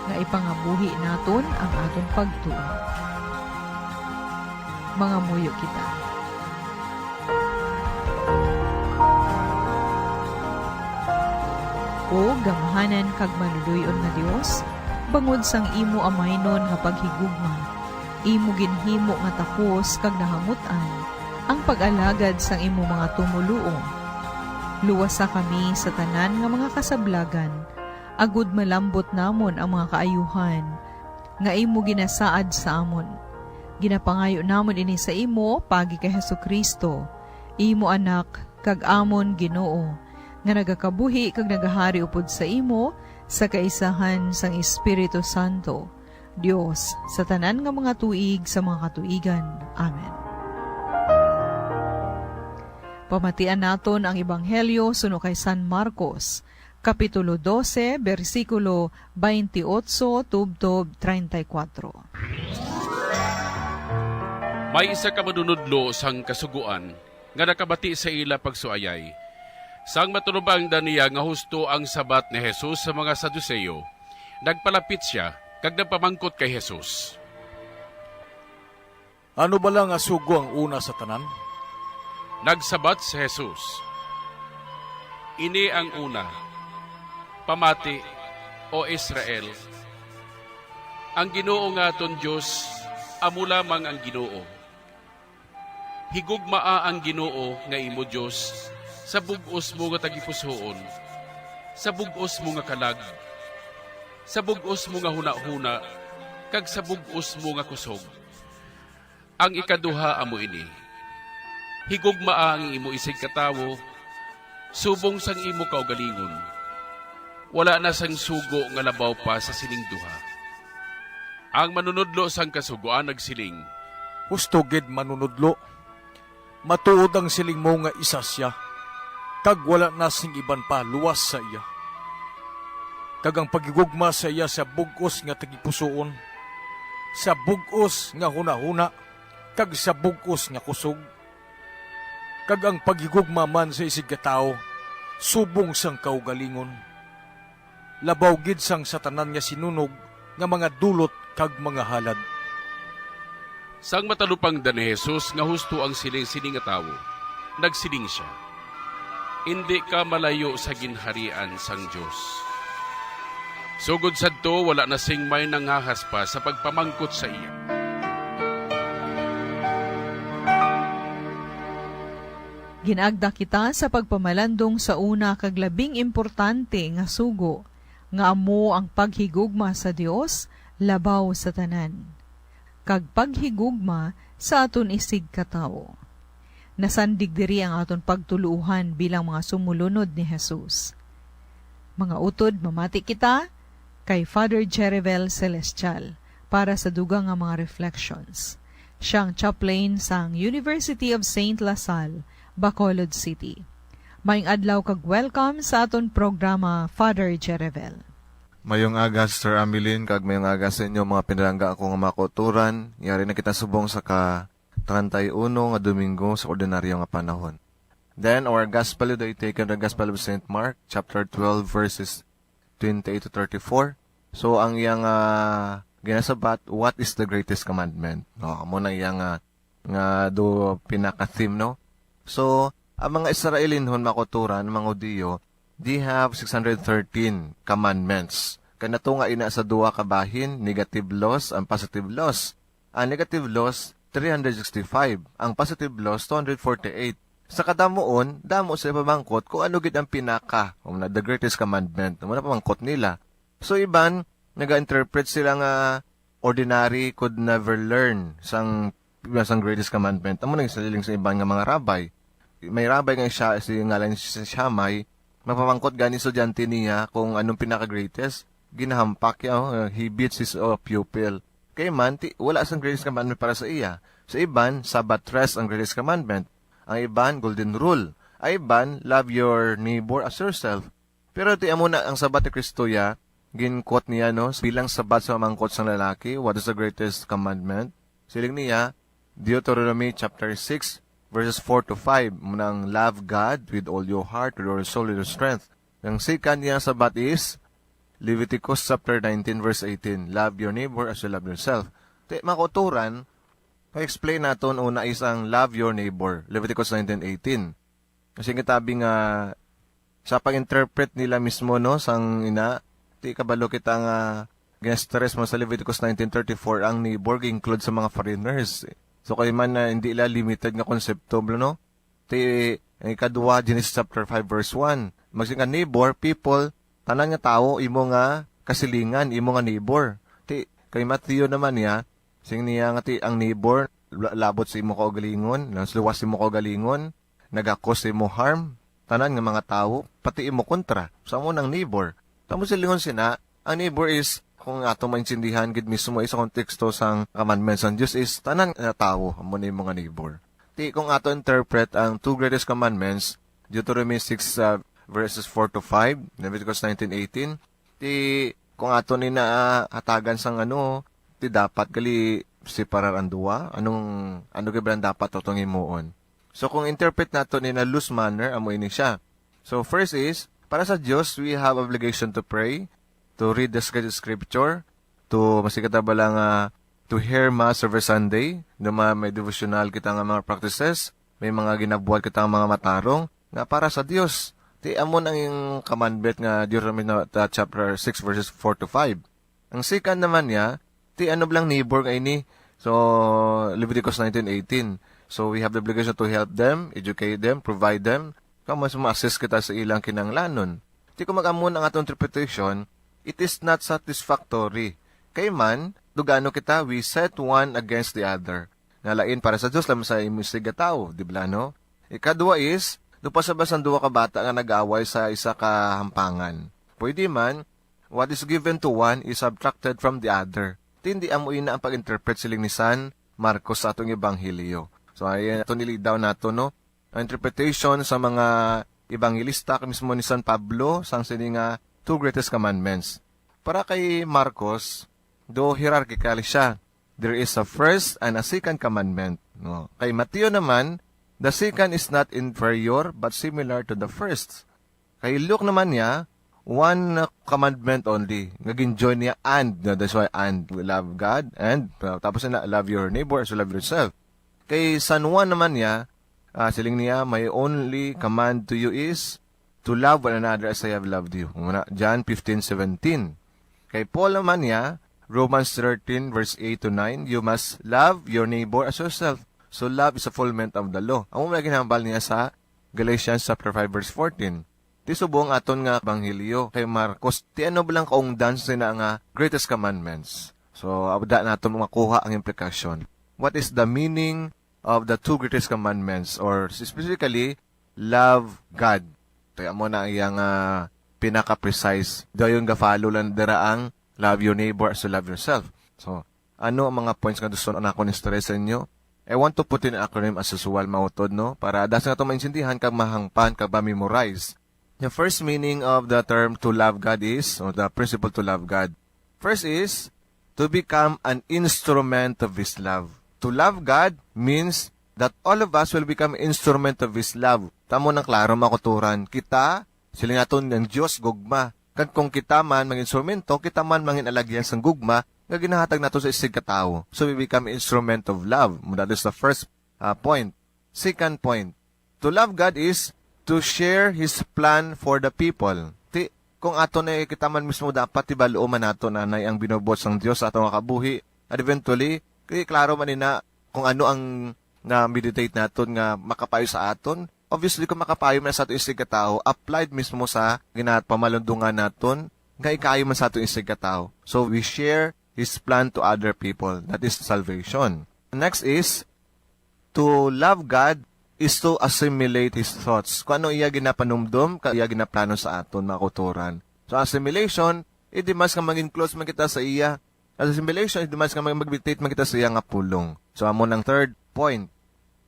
Nga ipangabuhi naton ang aton pagtuo. Mga muyo kita. dugo, gamhanan kag manuduyon nga Dios, bangod sang imo amaynon nga paghigugma. Imo ginhimo nga takos kag nahamutan ang pag-alagad sang imo mga tumuluong. Luwasa kami sa tanan nga mga kasablagan, agud malambot namon ang mga kaayuhan nga imo ginasaad sa amon. Ginapangayo namon ini sa imo pagi kay Hesukristo, imo anak kag amon Ginoo, nga nagakabuhi kag nagahari upod sa imo sa kaisahan sang Espiritu Santo, Dios sa tanan nga mga tuig sa mga katuigan. Amen. Pamatian naton ang Ebanghelyo suno kay San Marcos, Kapitulo 12, versikulo 28 tubtob 34. May isa ka manunudlo sang kasuguan, nga nakabati sa ila pagsuayay. Sang matulubang daniya nga husto ang sabat ni Jesus sa mga Saduceo, nagpalapit siya, kag nagpamangkot kay Jesus. Ano ba lang asugo ang una sa tanan? Nagsabat si Jesus, ini ang una, pamati, o Israel. Ang Ginoo nga aton Diyos, amo lamang ang Ginoo. Higugmaa ang Ginoo nga imo Diyos, sa bug-os mo nga tagipusoon, sa bug-os mo nga kalag, sa bug-os mo nga huna-huna, kag sa bug-os mo nga kusog. Ang ikaduha amo ini, higugmaa ang imo isig katawo, subong sang imo kaugalingon. Wala na sang sugo nga labaw pa sa sining duha. Ang manunudlo sang kasugoan nagsiling, Husto gid manunudlo. Matuod ang siling mo nga isa siya. Kag wala na sing iban pa luwas sa iya. Kag ang pagigugma sa iya sa bugos nga tagipusoon, sa bugos nga huna-huna, kag sa bugos nga kusog. Kag ang pagigugma man sa isig katao, subong sang kaugalingon. Labaw gid sang satanan nga sinunog nga mga dulot kag mga halad. sang matalupang da ni Jesus nga husto ang siling-siling nga tawo, nagsiling siya, hindi ka malayo sa ginharian sang Diyos. Sugod sadto, wala na sing may nangahas pa sa pagpamangkot sa iya. Ginagda kita sa pagpamalandong sa una kag labing importante nga sugo, nga amo ang paghigugma sa Dios labaw sa tanan. Kag paghigugma sa aton isig katawo. Nasandig diri ang aton pagtuluhan bilang mga sumulunod ni Jesus. Mga utod, mamati kita kay Father Jerivel Celestial para sa dugang nga mga reflections. Siyang chaplain sang University of St. Lasal, Bacolod City. Maayong adlaw kag welcome sa aton programa, Father Jerivel. Mayong aga, Sister Ameline, kag mayong aga sa inyo mga pinalangga ako nga makuturan. Yari na kita subong sa ka-31 nga Domingo sa ordinaryo nga panahon. Then, our gospel today taken the Gospel of St. Mark, chapter 12, verses 28 to 34. So, ang iyang ginasabat, what is the greatest commandment? Amo na iyang nga do pinaka-theme, no? So, ang mga Israelinhon makuturan, mga Udiyo, they have 613 commandments. Kanato nga ina sa duwa kabahin, negative laws, ang positive laws. Ang negative laws, 365. Ang positive laws, 248. Sa kadamuon, damo sa pamangkot kung ano gid ang pinaka, the greatest commandment. Ano pamangkot nila. So, iban, nag-interpret sila nga ordinary could never learn sang greatest commandment. Amo nang saliling sa iban nga mga rabay. May rabay nga siya, si ngalan si Shammai, mapamangkot gani estudyante niya kung anong pinaka-greatest. Ginahampak niya, he beats his pupil. Kaya man, wala sang greatest commandment para sa iya. Sa iban, Sabbath rest ang greatest commandment. Ang iban, golden rule. Ang iban, love your neighbor as yourself. Pero amo na ang Sabbath ni Kristo ya, ginkot niya, no, bilang Sabbath sa mangkot sang lalaki, what is the greatest commandment? Siling niya, Deuteronomy chapter 6, verses 4 to 5, munang love God with all your heart, with your soul, with your strength. Ang second niya Sabbath is Leviticus chapter 19, verse 18, love your neighbor as you love yourself. Makuturan, pa-explain naton una isang love your neighbor, Leviticus 19:18. Kasi kitabi nga sa pag-interpret nila mismo, no, sang ina, ti kabalo kita nga ginastress mo sa Leviticus 19:34 ang neighbor include sa mga foreigners. So kay man na hindi ila limited nga konsepto, no? Ti ikadua Genesis chapter 5 verse 1. Magsin nga neighbor, people, tanan nga tao imo nga kasilingan, imo nga neighbor. Ti kay Matthew naman niya, sing niya nga ti ang neighbor labot sa imo kaugalingon, luwas imo kaugalingon, nagakos sa imo harm, tanan nga mga tao, pati imo kontra, sa mo ng neighbor. Tamo silingon sina, ang neighbor is, kung ato maintindihan, gid mismo isa konteksto sang commandments ng Diyos is, tanan nga tao, amo ni mga neighbor. Ti, kung ato interpret ang two greatest commandments, Deuteronomy 6 verses 4 to 5, Leviticus 19:18, ti, kung ato ni na hatagan sang ti dapat gali separar ang duwa, ano gibran dapat totong imuon. So, kung interpret nato ni na loose manner, amo ini siya. So, first is, para sa Diyos, we have obligation to pray, to read the scripture, to masikata ba lang to hear Mass every Sunday, may devotional kita nga mga practices, may mga ginabuhat kita nga mga matarong, nga para sa Diyos. Ti amon ang yung commandment nga Deuteronomy chapter 6 verses 4 to 5. Ang second naman niya, ti ano blang neighbor nga ini? So, Leviticus 19:18. So, we have the obligation to help them, educate them, provide them, kung mas ma-assist kita sa ilang kinanglanon. Di ko mag-amon ang atong interpretation, it is not satisfactory. Kay man, dugano kita, we set one against the other. Nalain para sa Diyos, lam sa imisiga tao, di ba no? Ikadua is, dupasabas ang duwa ka bata nga nag-away sa isa ka hampangan. Pwede man, what is given to one is subtracted from the other. Hindi amuin na ang pag-interpret siling ni San Marcos sa atong Ebanghelyo. So, ayan, ito nilidaw nato, no? Ang interpretation sa mga Ebangelista, mismo ni San Pablo, sang sini nga two greatest commandments. Para kay Marcos, do hierarchical siya. There is a first and a second commandment. No? Kay Mateo naman, the second is not inferior but similar to the first. Kay Luke naman niya, one commandment only. Naging-join niya and. That's why and. Love God and tapos na love your neighbor as you love yourself. Kay San Juan naman niya, siling niya, my only command to you is to love one another as I have loved you. John 15:17. Kay Paul naman niya, Romans 13 verse 8 to 9, you must love your neighbor as yourself. So love is a fulfillment of the law. Ang mga ginambal niya sa Galatians chapter 5 verse 14. Ti subong aton nga Ebanghelyo kay Marcos, ti ano bilang kaungdan sa nga greatest commandments. So abda naton makuha ang implikasyon. What is the meaning of the two greatest commandments, or specifically, love God. Kaya mo na iyang pinaka-precise. Daw yung ga-follow lang daraang love your neighbor as you love yourself. So, ano ang mga points nga gusto na ako ni-stress sa inyo? I want to put in an acronym as usual mautod, no? Para dahil nga ito maintindihan, kag mahangpan, kag ma-memorize. The first meaning of the term to love God is, or the principle to love God. First is, to become an instrument of His love. To love God means that all of us will become instrument of His love. Tamo ng klaro makuturan. Kita, sila naton ng Diyos, gugma. Kag kung kita man, mga instrumento, kita man mangin alagyan sang gugma, nga ginahatag nato sa isig katao. So we become instrument of love. That is the first point. Second point, to love God is to share His plan for the people. Kung ato na kita man mismo dapat tibalooman nato nanay ang binubot sang Diyos sa atong kabuhi. At eventually, kaya klaro man na kung ano ang na-meditate naton nga makapayo sa aton. Obviously, kung makapayo man sa aton isig katao, applied mismo sa pamalundungan naton, nga ikayo man sa aton isig katao. So, we share His plan to other people. That is salvation. Next is, to love God is to assimilate His thoughts. Kung ano iya ginapanumdum, iya ginaplano sa aton, makuturan. So, assimilation, mas ka maging close man kita sa iya. Assimilation, mas ka mag-meditate man kita sa iya nga pulong. So, amon ang third point.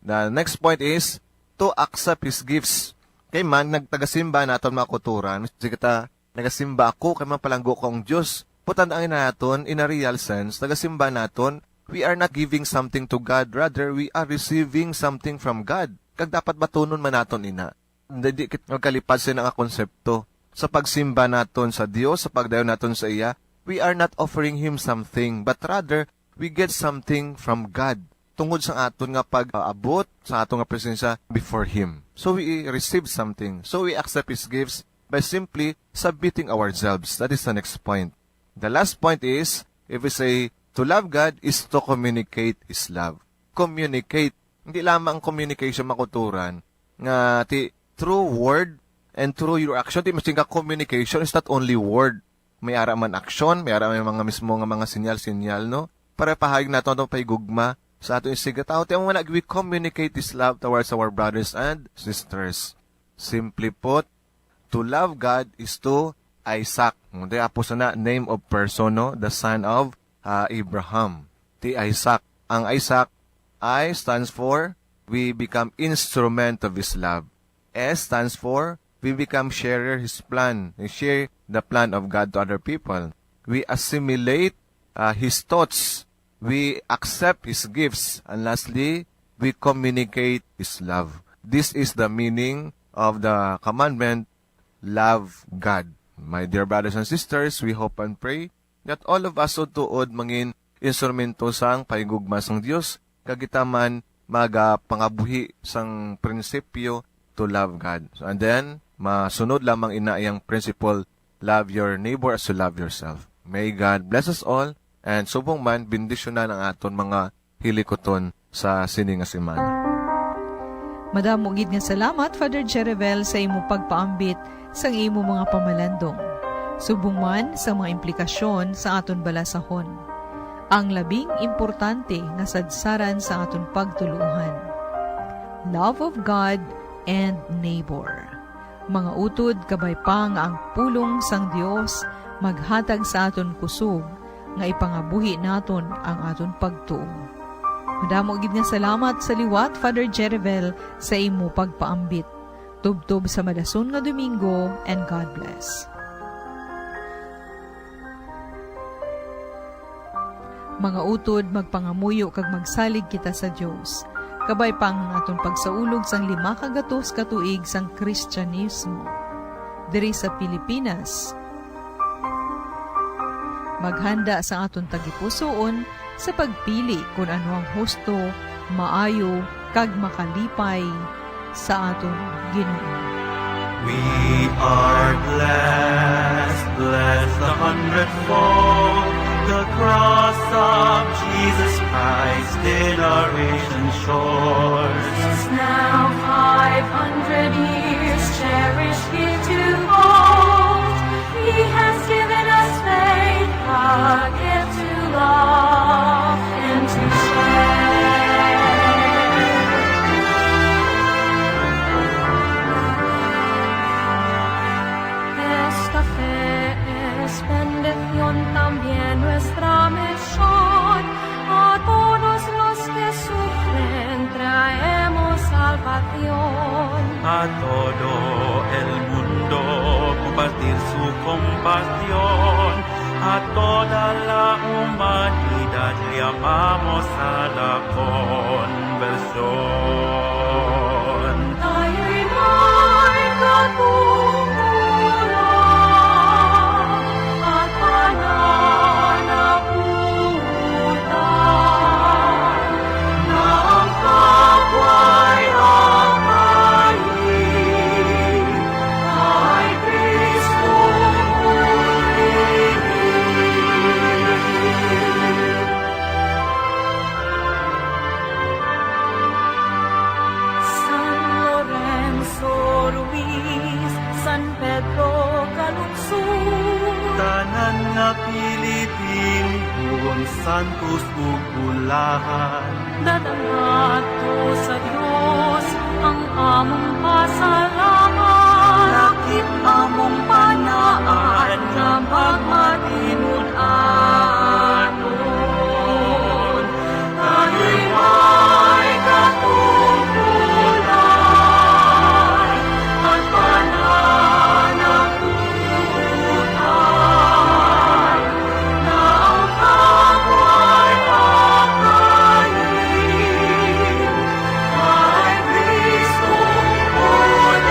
The next point is, to accept His gifts. Kay man, nagtagasimba naton makuturan. Kasi kita, nagasimba ako, kay man palanggo ko ang Diyos. Putandaan naton, in a real sense, nagasimba naton, we are not giving something to God, rather, we are receiving something from God. Kag dapat batunon man naton ina. Hindi magkalipad sa nga konsepto. Sa pagsimba naton sa Dios, sa pagdayon naton sa iya, we are not offering Him something, but rather, we get something from God. tungod sa aton nga pag-abot sa aton nga presensya before Him. So we receive something. So we accept His gifts by simply submitting ourselves. That is the next point. The last point is, if we say, to love God is to communicate His love. Communicate. Hindi lamang communication makuturan nga through word and through your action. Di masing ka communication is not only word. May ara man action, may ara man mga mismo nga mga sinyal-sinyal, no? Para pahayag nato itong paigugma sa ato isigataw. Tiyan mo na, we communicate this love towards our brothers and sisters. Simply put, to love God is to Isaac. Hindi apo na name of person, no? The son of Abraham. Ti Isaac. Ang Isaac, I stands for we become instrument of His love. S stands for we become sharer His plan. We share the plan of God to other people. We assimilate His thoughts. We accept His gifts. And lastly, we communicate His love. This is the meaning of the commandment, love God. My dear brothers and sisters, we hope and pray that all of us tuod mangin instrumento sang paigugma sang Dios kagitaman pangabuhi sang prinsipyo to love God. So, and then, masunod lamang inaayang principle, love your neighbor as you love yourself. May God bless us all, and subong man, bendisyonan ang aton mga hilikoton sa siningasimana. Madamo gid nga salamat, Father Jerivel, sa imo pagpaambit sang imo mga pamalandong. Subong man sa mga implikasyon sa aton balasahon. Ang labing importante nga sadsaran sa aton pagtulungan. Love of God and neighbor. Mga utod kabay pa nga ang pulong sang Dios maghatag sa aton kusog nga ipangabuhi naton ang aton pagtuo. Madamo gid nga salamat sa liwat, Father Jerivel, sa imo pagpaambit. Tubtob sa madason nga Domingo, and God bless. Mga utod, magpangamuyo kag magsalig kita sa Dios. Kabay pang aton pagsaulog sang 5 kagatos katuig sang Kristyanismo diri sa Pilipinas. Maghanda sa aton tagipusoon sa pagpili kung ano ang husto, maayo, kag makalipay sa aton Ginoo. We are blessed, blessed 100-fold, the cross of Jesus Christ in our ancient shores. Since now 500 years cherished here to hold, He has given us faith, a gift to love and to share. Esta fe es bendición también nuestra misión, a todos los que sufren traemos salvación. A todo el mundo compartir su compasión, a toda la humanidad llamamos a la conversión. Tayo'y may katungkulan at pananagutan na ang kapwa'y akayin kay Kristong purihin. San Lorenzo Ruiz, San Pedro Calungsod, Tanan nga Pilipinhon, santos ugulahan. dadanghato sa Diyos ang among pasalamat. Lakip among panaan nga magmatinud aton. Tayo'y may katungkulan at pananagutan na ang kapwa'y akayin kay Kristong purihin.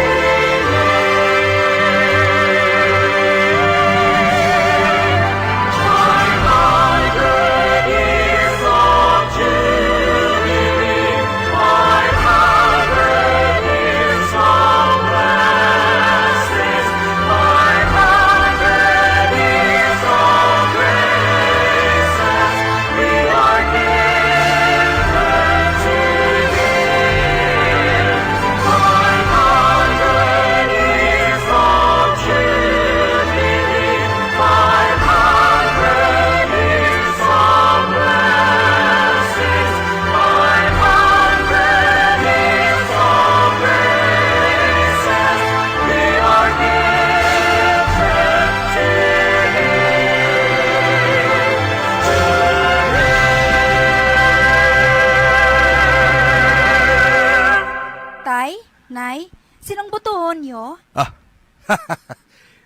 Sinong botohon nyo?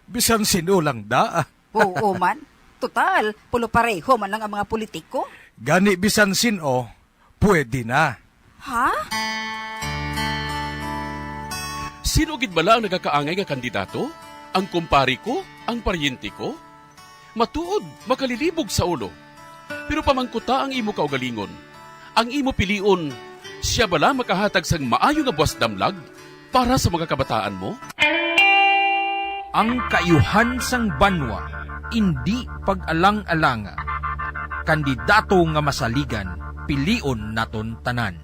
Bisan sino lang da. Oo man. Total, pulo pareho man lang ang mga politiko. Gani bisan sino, pwede na. Ha? Sino gid bala ang nagakaangay nga kandidato? Ang kumpari ko? Ang paryente ko? Matuod, makalilibog sa ulo. Pero pamangkuta ang imo kaugalingon. Ang imo pilion, siya bala makahatag sang maayo nga buwas damlag para sa mga kabataan mo? Ang kaayuhan sang banwa, hindi pag-alang-alanga. Kandidato nga masaligan, pilion naton tanan.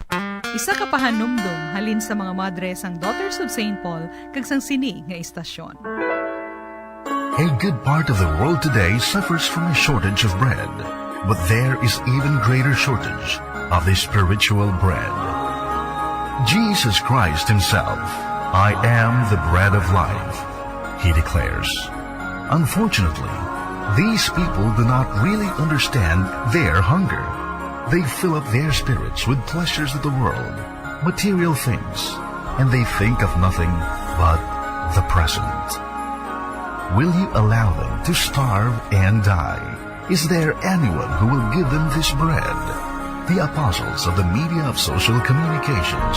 Isa ka pahanumdum halin sa mga madre sang Daughters of St. Paul kag sang sini nga istasyon. A good part of the world today suffers from a shortage of bread, but there is even greater shortage of the spiritual bread. Jesus Christ himself, I am the bread of life, he declares. Unfortunately, these people do not really understand their hunger. They fill up their spirits with pleasures of the world, material things, and they think of nothing but the present. Will you allow them to starve and die? Is there anyone who will give them this bread? The apostles of the media of social communications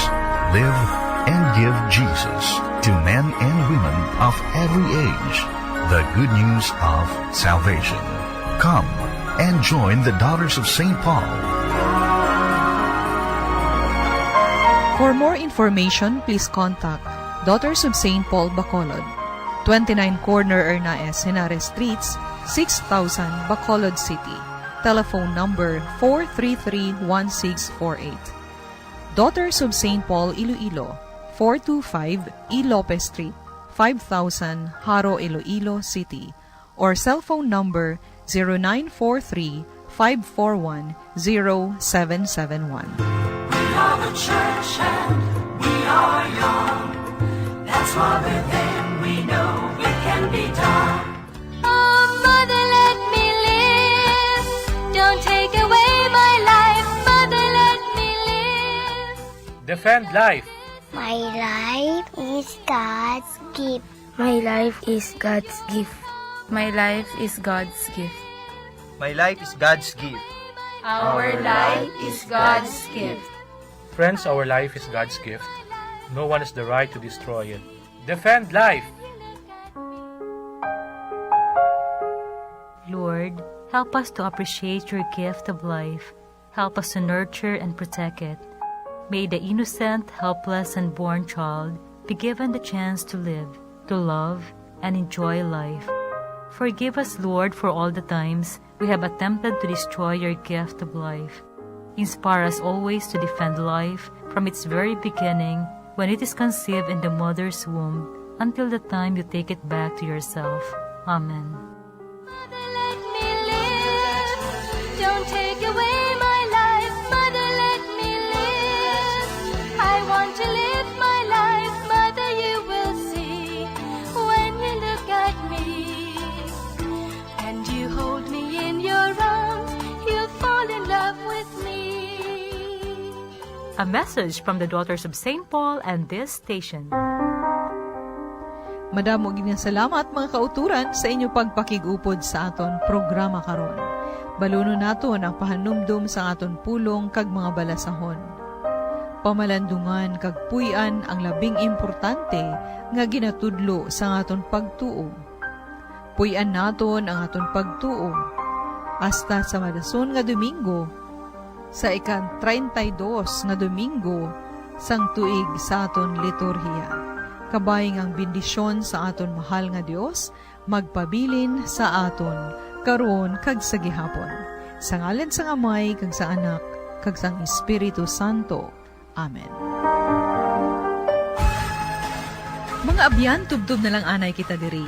live and give Jesus to men and women of every age, the good news of salvation. Come and join the Daughters of St. Paul. For more information, please contact Daughters of St. Paul Bacolod, 29 Corner Ernaes, Henares Streets, 6000 Bacolod City. Telephone number 433-1648. Daughters of St. Paul Iloilo, 425 E. Lopez Street, 5000 Haro, Iloilo City. Or cell phone number 0943-541-0771. We are the church and we are young. That's why within we know it can be done. Oh, Mother, let me live. Don't take away my life. Mother, let me live. Defend life. My life is God's gift. My life is God's gift. My life is God's gift. My life is God's gift. Our life is God's gift. Friends, our life is God's gift. No one has the right to destroy it. Defend life. Lord, help us to appreciate your gift of life. Help us to nurture and protect it. May the innocent, helpless, and unborn child be given the chance to live, to love, and enjoy life. Forgive us, Lord, for all the times we have attempted to destroy your gift of life. Inspire us always to defend life from its very beginning when it is conceived in the mother's womb until the time you take it back to yourself. Amen. Mother, let me live. Don't take away my life. Mother, let me live. I want to live my life. Mother, you will see when you look at me and you hold me in your arms, you'll fall in love with me. A message from the Daughters of St. Paul and this station. Madamo gid nga salamat mga kauturan sa inyo pagpakigupod sa aton programa karon. Baluno naton ang pahanumdum sa aton pulong kag mga balasahon. Pamalandungan kag puy-an ang labing importante nga ginatudlo sa aton pagtuo. Puy-an naton ang aton pagtuo hasta sa madason nga Domingo, sa ika-32 nga Domingo sang tuig sa aton liturhiya. Kabayng ang bendisyon sa aton mahal nga Dios magpabilin sa aton karon kag sa gihapon. Sa ngalan sa Amay kag sa Anak kag sang Espiritu Santo. Amen. Mga abyan, tubtub na lang anay kita diri.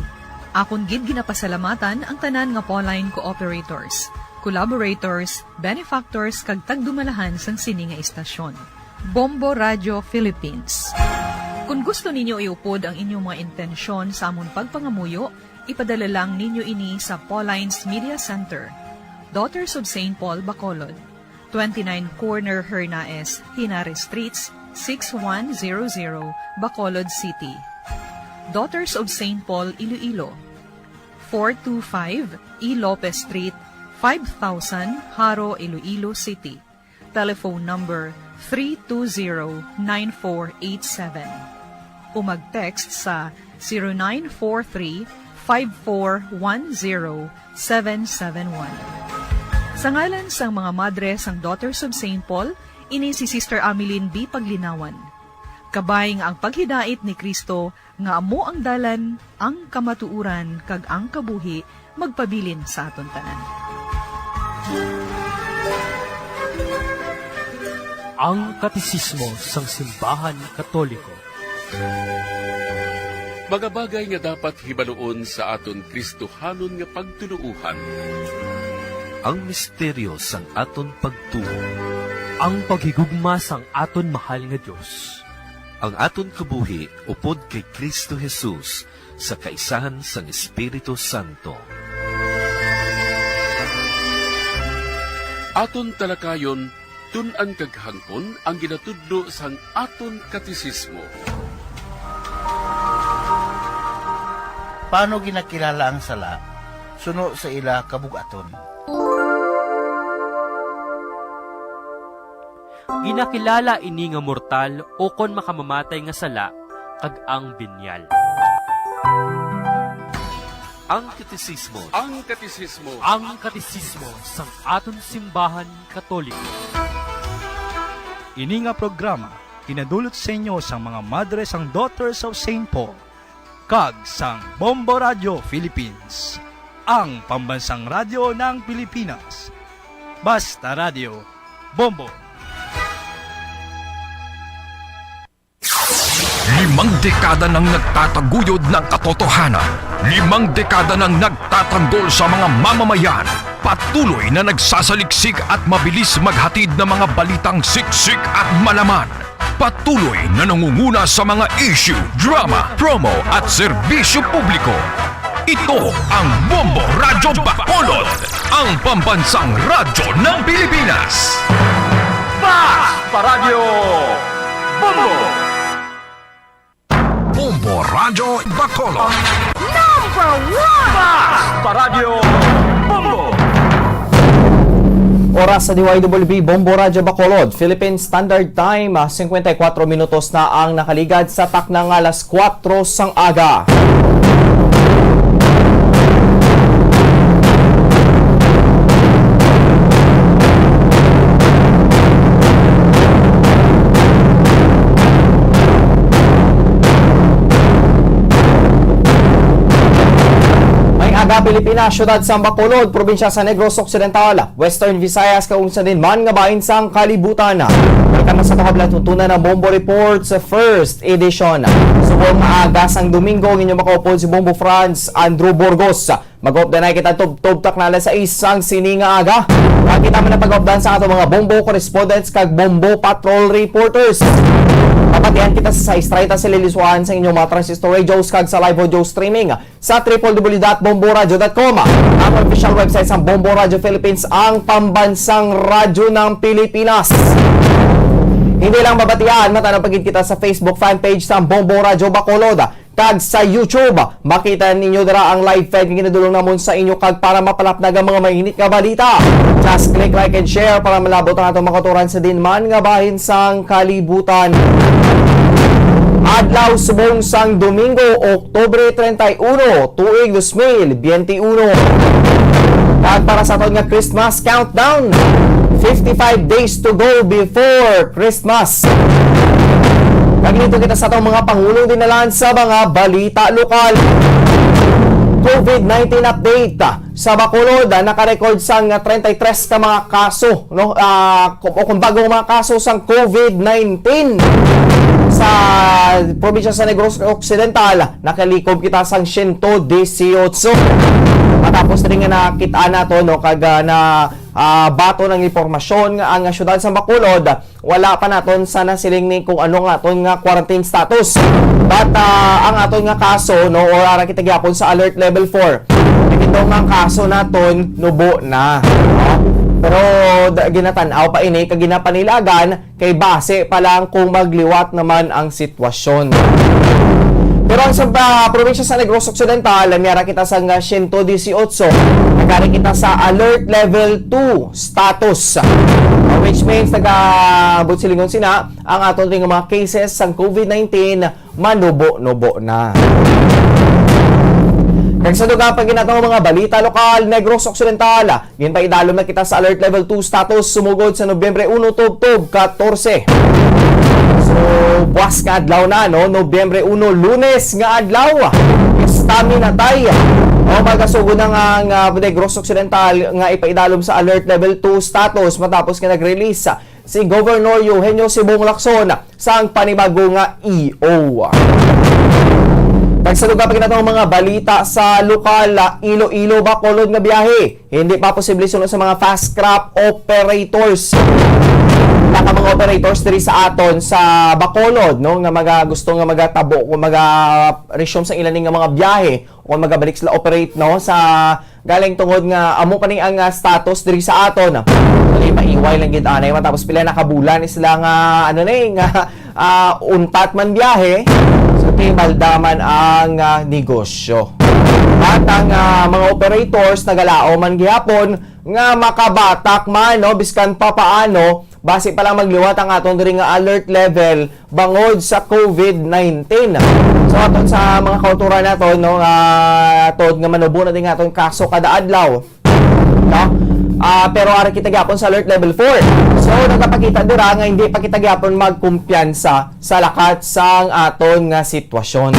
Akon gid ginapasalamatan ang tanan nga Pauline cooperators, collaborators, benefactors kag tagdumalahan sang sini nga istasyon. Bombo Radio Philippines. Kung gusto ninyo iupod ang inyong mga intensyon sa amon pagpangamuyo, ipadala lang ninyo ini sa Pauline's Media Center, Daughters of St. Paul Bacolod, 29 Corner Hernaes, Henares Streets, 6100 Bacolod City. Daughters of St. Paul, Iloilo, 425 E. Lopez Street, 5000 Haro, Iloilo City. Telephone number 320-9487. O mag-text sa 0943-5410-771. Sa ngalan sang mga madre sang Daughters of St. Paul, ini si Sister Ameline B. Paglinawan. Kabay nga ang paghidait ni Kristo nga amo ang dalan, ang kamatuuran, kag ang kabuhi, magpabilin sa aton tanan. Ang Katisismo sang Simbahan Katoliko. Mga bagay nga dapat hibaluon sa aton Kristohanon nga pagtuluuhan. Ang misteryo sang aton pagtuo. Ang paghigugma sang aton mahal nga Dios. Ang aton kabuhi upod kay Kristo Jesus sa kaisahan sang Espiritu Santo. Aton talakayon, tun-an kaghangpon ang ginatudlo sang aton katisismo. Paano ginakilala ang sala? Suno sa ila kabugaton. Ginakilala ini nga mortal o kon makamamatay nga sala kag ang binyal. Ang katisismo. Ang katisismo. Ang katisismo sang aton simbahan Katoliko. Ini nga programa kinadulot sa inyo sang mga madre sang Daughters of St. Paul kag sang Bombo Radio Philippines, ang pambansang radyo ng Pilipinas. Basta Radio Bombo. 5 dekada nang nagtataguyod ng katotohanan. 5 dekada nang nagtatanggol sa mga mamamayan. Patuloy na nagsasaliksik at mabilis maghatid ng mga balitang siksik at malaman. Patuloy na nangunguna sa mga issue, drama, promo at serbisyo publiko. Ito ang Bombo Radyo Bacolod, ang pambansang radyo ng Pilipinas. Basta Radio Bombo! Bombo Radyo Bacolod. Number 1! Basta Radio Bombo! Oras sa DYWB Bombo Radyo Bacolod, Philippine Standard Time, 54 minutos na ang nakaligad sa taknang alas 4 sang aga. Pilipinas, syudad sa Bacolod, probinsya sa Negros Occidental, Western Visayas, kaunsa din man nga bahin sang kalibutan. Welcome sa tukablang tutunan ng Bombo Reports First Edition. Subong maaga sang Domingo, inyong makaupod si Bombo France, Andrew Burgos. Mag-updan na kita tub-tak na sa isang sininga aga. Kita man na pag-updan sa ato mga Bombo correspondents kag Bombo Patrol Reporters. Papatihan kita sa 6:30 sa lilisuan sa inyong mga transistor radios kag sa live audio streaming sa www.bomboradio.com. Ang official website sa Bombo Radio Philippines, ang pambansang radyo ng Pilipinas. Hindi lang babatian, matanapagin kita sa Facebook fanpage sa Bombo Radio Bacolod kag sa YouTube. Makita ninyo dira ang live feed nga ginadulong namon sa inyo kag para mapalapnag ang mga mainit nga balita. Just click like and share para malabot ang atong makaturan sa dinman nga bahin sang kalibutan. Adlaw subong sang Domingo, Oktubre 31, tuig 2021. At para sa aton nga Christmas countdown, 55 days to go before Christmas. Naglito kita sa itong mga pangulong dinalaan sa mga balita lokal. COVID-19 update sa Bacolod, nakarecord sang 33 ka mga kaso, no? O kung bagong mga kaso sang COVID-19 sa probinsya sa Negros Occidental. Nakalikom kita sang 118. Matapos rin nga nakita na to, no, kag na bato ng impormasyon nga ang syudad sa Bacolod, wala pa naton sana siling ni kung ano nga aton nga quarantine status. But ang aton nga kaso, no, or ara kita gyapon sa alert level 4. Ito nga kaso naton nubo na. No? Pero ginatanaw pa ini kag ginapanilagan kay base pa lang kung magliwat naman ang sitwasyon. Pero ang sa probinsya sa Negros Occidental, miyara kita sa 118, nagkari kita sa alert level 2 status. Which means nag-abot silingon sina ang aton ring mga cases sa COVID-19 manubo-nubo na. Kag sa duga pag ginatong mga balita lokal, Negros Occidental, ginpaidalom na kita sa alert level 2 status sumugod sa Nobyembre 1 tubtob 14. So, buwas nga adlaw na, no? Nobyembre 1, Lunes nga adlaw. Stamina tayo. O magasugod na nga Negros Occidental nga ipaidalom sa alert level 2 status matapos nga nag-release si Governor Eugenio Sibong Lacson sa panibago nga EO. Nagsaluga pa kinatong mga balita sa lokal, Iloilo Bacolod nga biyahe. Hindi pa posible sunod sa mga fast crop operators. Naka mga operators diri sa aton sa Bacolod, no, nga gusto nga magatabo kung resume sa ilan nga mga biyahe o kung magabalik sila operate, no, sa galing tungod nga amo pa ni ang status diri sa aton. Dili maiway lang gid anay matapos pila nakabulan sila nga untat man biyahe. Baldaman ang negosyo. At ang mga operators nagalao man gihapon nga makabatak man, no, biskan pa paano base pa lang magliwat ang aton diri nga alert level bangod sa COVID-19. So aton sa mga kauturan naton, no, tod nga manubo na din aton kaso kada adlaw, no? Pero ari kita gyapon sa alert level 4. So nagapakita dira nga hindi pa kita gyapon magkumpiyansa sa lakat sang aton nga sitwasyon.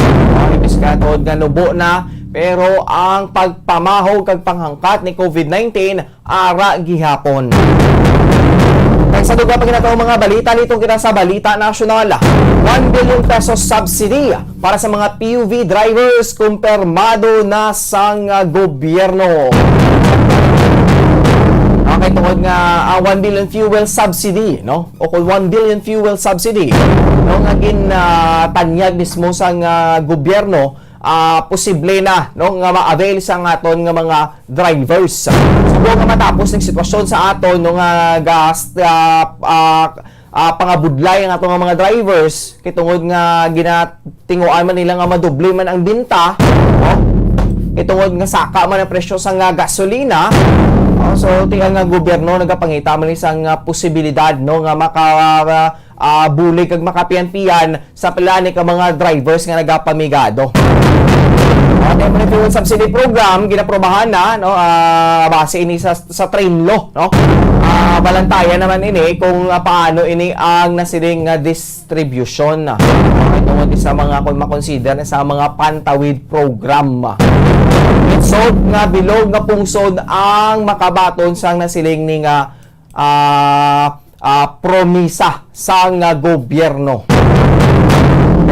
Ibis ka tod nga nubo na, pero ang pagpamahog kag panghangkat ni COVID-19 ara gihapon. Kaya sa duga pa ginatawang mga balita nitong kita sa Balita Nasyonal, 1 billion pesos subsidy para sa mga PUV drivers kumpirmado na sang gobyerno. Okay, tungod nga 1 billion fuel subsidy, no? O kung 1 billion fuel subsidy, no, nga tanyag mismo sa gobyerno, posible na, no, nga ma-avail sa aton nga mga drivers. Subo nga matapos ng sitwasyon sa aton, no, nga pangabudlay ang aton nga mga drivers, kitungod nga ginatinguan man nila nga madoble man ang binta, no? Itungod nga saka man ang presyo sa gasolina. So tinga nga gobyerno nagapangita man isang posibilidad, no, nga bulig kag makapian-pian sa plani ka mga drivers nga nagapamigado. Ang fuel subsidy program ginaprobahan na, no, base ini sa train law, no. Balantayan naman ini kung paano ini ang nasiling distribution. Tungod sa mga kung makonsider sa mga pantawid program. Sod nga bilog nga pungsod ang makabaton sang nasiling ni nga promisa sang gobyerno.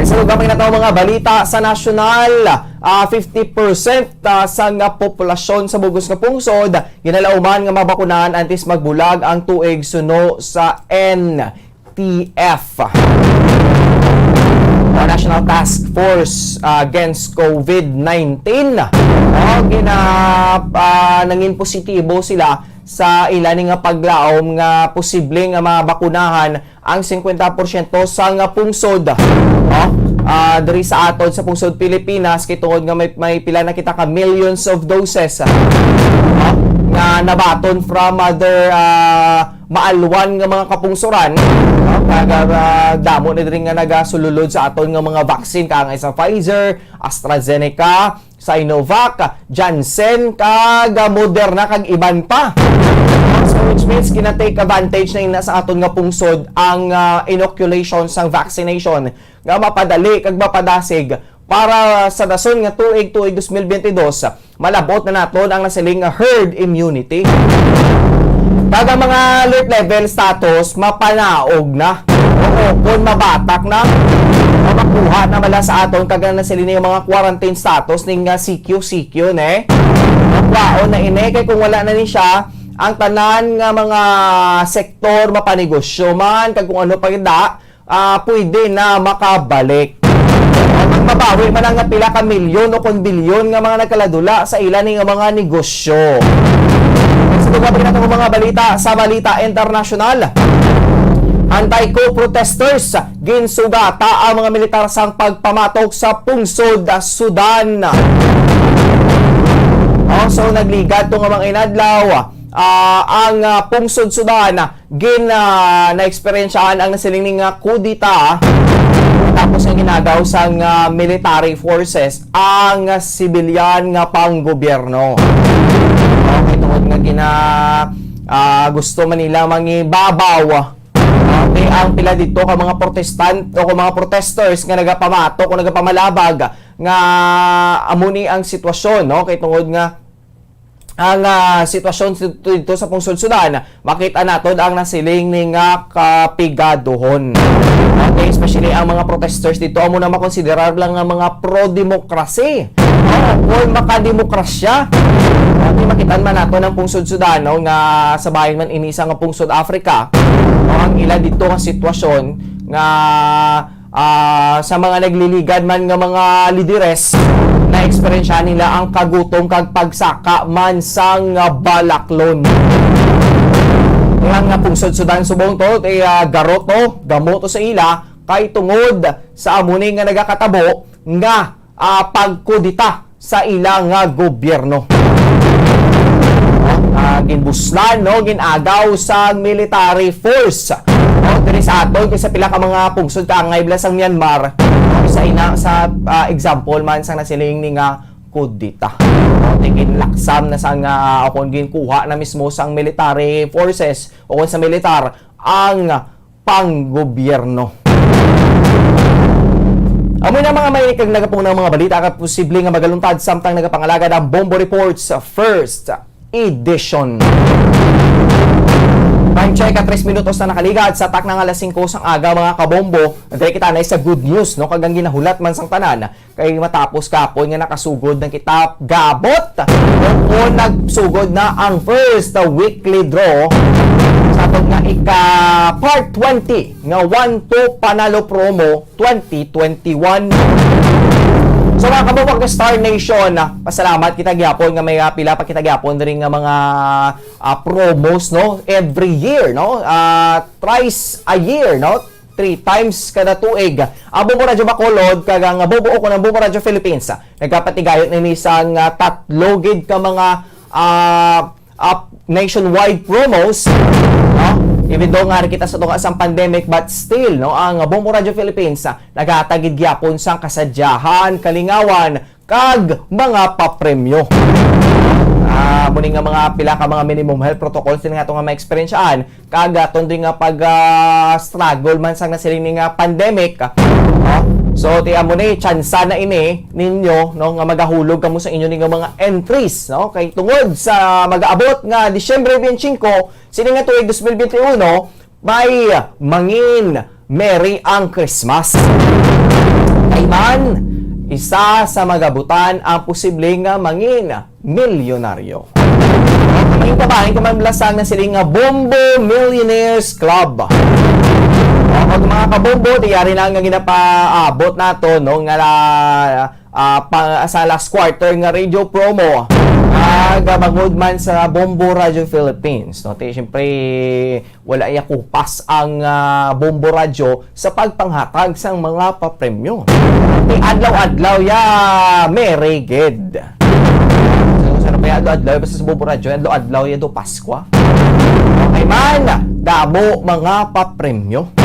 Sa lugar na mga balita sa nasyonal, 50% sa populasyon sa bugos nga pungsod ginalauman nga mabakunahan antes magbulag ang tuig suno sa NTF. National Task Force Against COVID-19. Nangin positibo sila sa ilan nga paglaom nga posibleng mabakunahan ang 50% sa nga pungsod. Diri sa aton sa pungsod Pilipinas, kitungod nga may pila na kita ka millions of doses nga nabaton from other maalwan nga mga kapungsuran. Damo na rin nga nagasululod sa aton nga mga vaccine kang sa Pfizer, AstraZeneca, Sinovac, Janssen, kag Moderna, kag iban pa. So which means kina-take advantage na ina sa aton nga pungsod ang inoculation sang vaccination nga mapadali kag mapadasig para sa dason nga tuig 2022 malabot na naton ang nasiling herd immunity. Kaga mga alert level status mapanaog na o kung mabatak na makuha na mala sa aton kaga nasiling yung mga quarantine status ning CQ ne waon na ini kay kung wala na ni siya ang tanan nga mga sektor mapanegosyo man kag kung ano pa gida pwede na makabalik. Mabawi man ang pila ka milyon o kung bilyon nga mga nagkaladula sa ilan nga mga negosyo. Sa Tugapin natin ang mga balita sa Balita Internasyonal. Anti-coup protesters ginsugata ang mga militar sang pagpamatok sa pungsod Sudan. So nagligad tong mga inadlaw ang pungsod Sudan na-experiensyaan ang nasiling nga kudita tapos ang ginagaw sang military forces ang civilian nga panggobyerno. Okay, tungod nga gusto man nila mangibabaw ang pila dito ka mga protestant o mga protesters nga nagapamato o nagapamalabag nga amuni ang sitwasyon, no? Kay tungod nga ang sitwasyon dito sa pungsod Sudan, makita naton ang nasiling ni nga kapigaduhon. Okay, especially ang mga protesters dito amo na makonsiderar lang nga mga pro-demokrasy. Kung makademokrasya. Okay, makitaan man nato ng pungsod Sudan, no, nga sa bahin man inisa nga pungsod Africa. Ang ila dito nga sitwasyon nga sa mga nagliligad man nga mga lideres na eksperyensya nila ang kagutom kag pagsaka man sang balaklon. Ang pungsod Sudan subong to garoto gamoto sa ila kay tungod sa amuni nga nagakatabo nga pagkudita sa ila nga gobyerno. Ginbuslan, no, ginagaw sa military force. Diri sa aton sa pila ka mga pungsod kaangay blas ang Myanmar. Sa example man sang nasiling ni nga kudita. Tingin laksam na sang akon ginkuha na mismo sang military forces o sa militar ang panggobyerno. Amoy na mga may kag nagapong ng mga balita ka posible nga magaluntad samtang nagapangalaga ng Bombo Reports First Edition. Time check at 3 minutos na nakaligad sa tak ng alas 5 sang aga mga kabombo. Dahil kita na sa good news, no, kagang ginahulat man sang tanan kay matapos kapon nga nakasugod ng kita gabot o nagsugod na ang first weekly draw sa atong nga part 20 nga 1-2 panalo promo 2021. So mga kababag na Star Nation, pasalamat kita gyapon nga may pila pa kita gyapon rin nga mga promos, no, every year, no, thrice a year, no, 3 times kada tuig. Bobo Radyo Bacolod kag ang bobo ko ng Bobo Radyo Philippines nagkapatigayot ni isang tatlo gid ka mga nationwide promos, no? Even though nga kita sa tunga sang pandemic, but still, no, ang Bombo Radio Philippines nagatagid gyapon sang kasadyahan, kalingawan kag mga papremyo. Muni nga mga pila ka mga minimum health protocols din nga itong nga ma-experiencaan kag aton din nga pag-struggle man sang nasiling nga pandemic. So ti amo ni tsansa na ini ninyo, no, nga magahulog kamo sa inyo ning mga entries, no, kay tungod sa mag-aabot nga Disyembre 25 sini nga tuig 2021 may mangin merry ang Christmas. Kay man isa sa magabutan ang posibleng nga mangin milyonaryo. Mangin kabahin kamamlasang na siling nga Bombo Millionaires Club. Pag mga kabombo, tiyari lang nga ginapaabot nato, no, nga sa last quarter nga radio promo magud man sa Bombo Radio Philippines, no. Siyempre wala iya kupas ang Bombo Radio sa pagpanghatag sang mga papremyo. Adlaw-adlaw ya Merry Gid. Sana pa adlaw basta sa Bombo Radio, adlaw ya do Paskwa. Okay man, damo mga papremyo.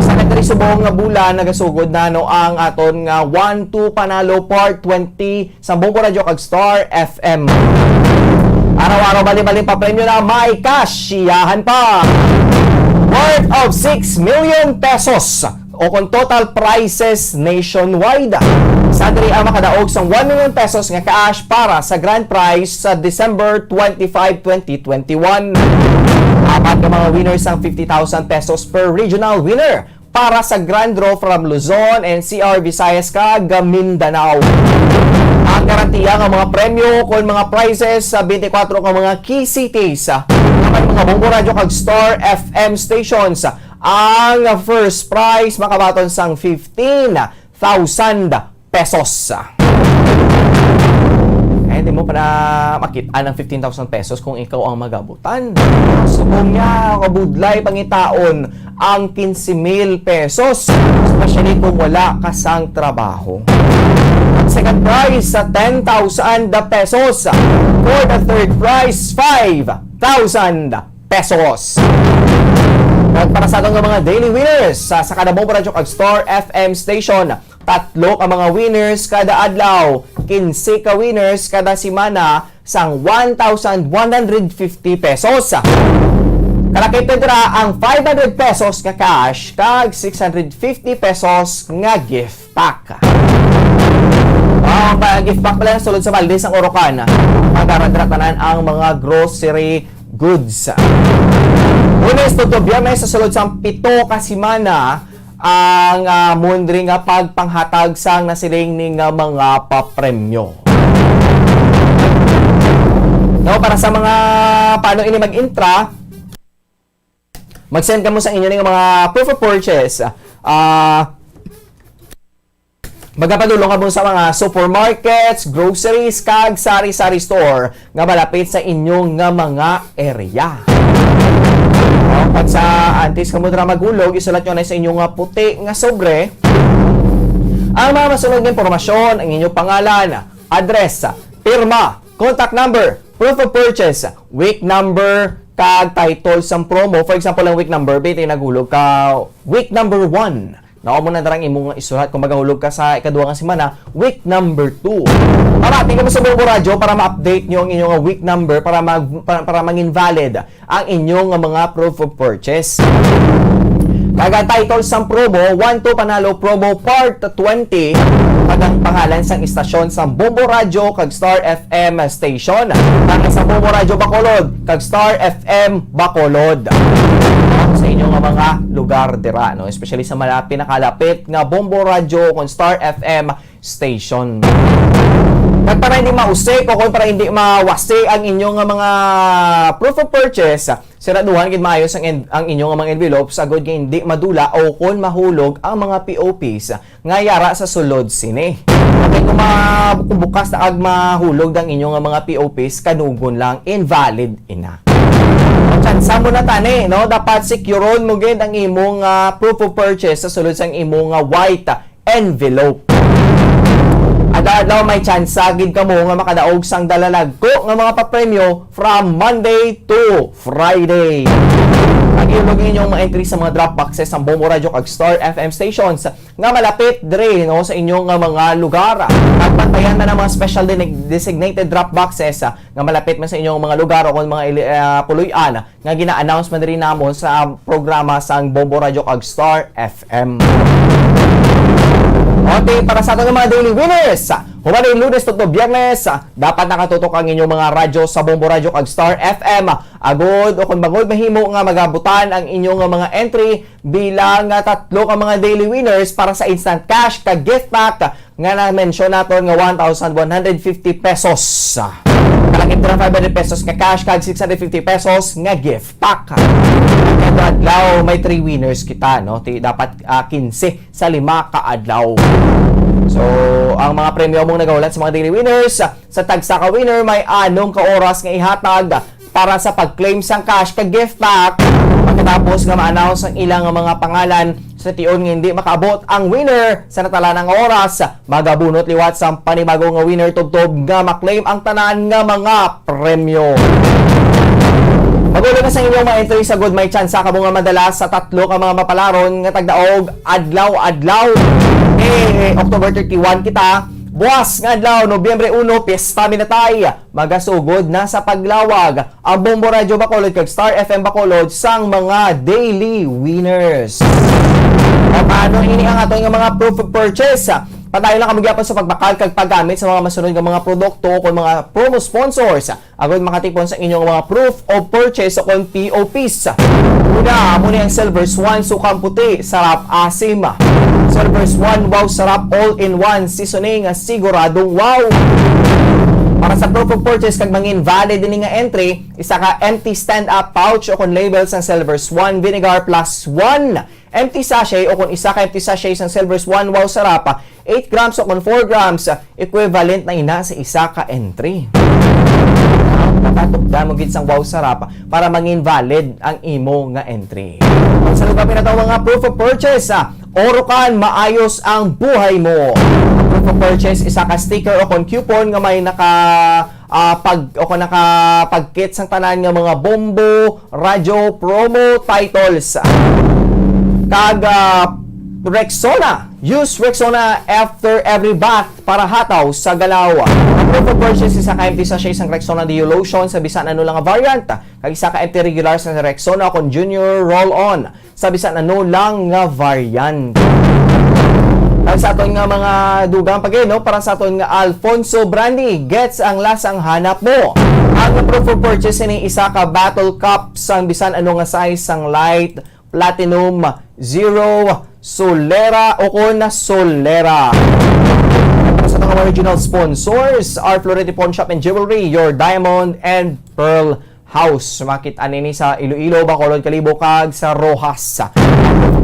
Sa nagrisubong nga bulan nagasugod na no ang aton nga 1-2 panalo part 20 sa Bombo Radio kag Star FM. Araw-araw bali-bali pa premyo na may cash siyahan pa worth of 6 million pesos o kung total prizes nationwide. Sa diri ang makadaog sa 1 million pesos nga cash para sa grand prize sa December 25, 2021. Apat ka mga winners ang 50,000 pesos per regional winner para sa grand draw from Luzon, NCR, Visayas kag Mindanao. Ang garantiya ng mga premyo kung mga prizes sa 24 ka mga key cities ng mga Bombo Radio kag Star FM stations. Ang first prize makabaton sang 15,000 pesos. hindi mo pa na makita ng 15,000 pesos kung ikaw ang magabutan. Subong niya, kabudlay, pangitaon ang 15,000 pesos. Especially kung wala kasang trabaho. Second prize sa 10,000 pesos. For the third prize, 5,000 pesos. At para sa atong mga daily winners sa Kadabong Radyo kag Star FM station, 3 ang mga winners kada adlaw, 15 ka winners kada semana sang 1,150 pesos. Kalakip dira ang 500 pesos nga cash kag 650 pesos nga gift pack. Ang gift pack pala sulod sa Valdez ang Orocan. Magdara-tanan ang mga grocery goods. Lunes to Biyernes sa sulod sa 7 ka semana ang mundring nga pagpanghatag sang nasiling ning mga papremyo. No, para sa mga paano ini mag-intra, mag-send ka mo sa inyo ng mga proof of purchase. Magpapadulong ka mo sa mga supermarkets, groceries, kag sari-sari store nga malapit sa inyong nga mga area. Pag sa antes ka mo dra magulog, isulat nyo na sa inyong nga puti nga sobre ang mga masunod nga impormasyon, ang inyong pangalan, address, pirma, contact number, proof of purchase, week number, kag title sa promo. For example, ang week number, bete nagulog ka week number 1. Nao mo na darang imong isulat kung magahulog ka sa ikaduha nga semana, week number 2. Parating ka mo sa Bombo Radyo para ma-update nyo ang inyong week number para mag-invalid ang inyong mga proof of purchase. Kaga title sa promo, 1-2 Panalo Promo Part 20. Kagang pangalan sang istasyon sa Bombo Radyo kag Star FM station. Kagang sa Bombo Radyo Bacolod kag Star FM Bacolod. Sa inyong mga lugar dira, no? Especially sa malapit nakalapit nga Bombo Radyo kung Star FM station. At para hindi mausik o kung para hindi mawasi ang inyong mga proof of purchase, siraduhan gid maayos ang inyong mga envelopes agad nga hindi madula o kung mahulog ang mga POPs nga yara sa sulod sini. Okay, kung bukas na ag mahulog ang inyong mga POPs, kanugon lang invalid ina. Chansa mo na tani, no? Dapat secureon mo gid ang imong proof of purchase sa sulod sang imong white envelope. Adlaw may chance gid kamo nga makadaog sang dalalagko nga mga papremyo from Monday to Friday. Pag-ilog inyong mga entry sa mga drop boxes sa Bombo Radyo kag Star FM stations nga malapit dire, no, sa inyong mga lugar. At pantayan na ng mga special designated drop boxes nga malapit man sa inyong mga lugar o kung mga puluyan nga gina-announce man diri namon sa programa sang Bombo Radyo kag Star FM. Okay, para sa ating mga daily winners, humanay Lunes to Biyernes, dapat nakatutok ang inyong mga radyo sa Bombo Radyo kag Star FM. Agod o kung bangod mahimo nga magabutan ang inyong mga entry bilang 3 ka mga daily winners para sa instant cash kag gift pack nga na-mention naton nga 1,150 pesos. Kalakip na 500 pesos nga cash kag 650 pesos nga gift pack. Kada adlaw may 3 winners kita, no? Dapat 15 sa 5 ka adlaw. So, ang mga premyo mong nagawalat sa mga daily winners, sa tagsa ka winner may 6 ka oras nga ihatag para sa pag-claim sang cash kag gift pack. Pagkatapos nga ma-announce ang ilang mga pangalan sa tion nga hindi makaabot ang winner sa natalanang oras, magabunot liwat sa panibago nga winner tubtob nga ma-claim ang tanan nga mga premyo. Magulo na sa inyong mga entry sa good may chance ka mo nga madalas sa 3 ka mga mapalaron nga tagdaog adlaw-adlaw. October 31 kita. Buwas nga adlaw, Nobyembre 1, piyesta minatay. Magasugod na sa paglawag ang Bombo Radyo Bacolod kag Star FM Bacolod sang mga daily winners. Paano ini ang ato nga mga proof of purchase? Patayo lang kami sa pagbakal kag paggamit sa mga masunod nga mga produkto o mga promo sponsors. Agad makatipon sa inyong mga proof of purchase o POPs. Una, muna ang Silver Swan Sukang Puti, sarap asim. Silver Swan Wow Sarap All-in-One Seasoning siguradong wow. Para sa proof of purchase kag mangin valid din nga entry, isa ka empty stand-up pouch o kon labels ng Silver Swan Vinegar plus 1 empty sachet o kung isa ka empty sachet sang Silver's 1 wow sarap, 8 grams o kung 4 grams, equivalent na ina sa isa ka entry. Nakatukda mo gid sang wow sarap para mangin valid ang imo nga entry. Sa lugar na mga proof of purchase, Orokan, maayos ang buhay mo. Proof of purchase, isa ka sticker o kon coupon nga may nakapagkit sang tanan nga mga bombo, radyo, promo, titles. Kag Rexona. Use Rexona after every bath para hataw sa galaw. Proof of purchase, isa ka empty sachet sang Rexona Deo Lotion sa bisan ano lang nga variant. Kag isa ka empty regular sa Rexona kon Junior Roll-On sa bisan ano lang nga variant. Ang sa aton nga mga dugang pagino para sa aton nga Alfonso Brandy, gets ang lasang hanap mo. Ang proof of purchase ni isa ka bottle cup sang bisan ano nga size sang light, platinum, zero, solera o kon na solera. Sa mga original sponsors, our Florida Pawn Shop and Jewelry, your diamond and pearl house. Makit anini sa Iloilo, Bacolod, Calibo, kag sa Rojas.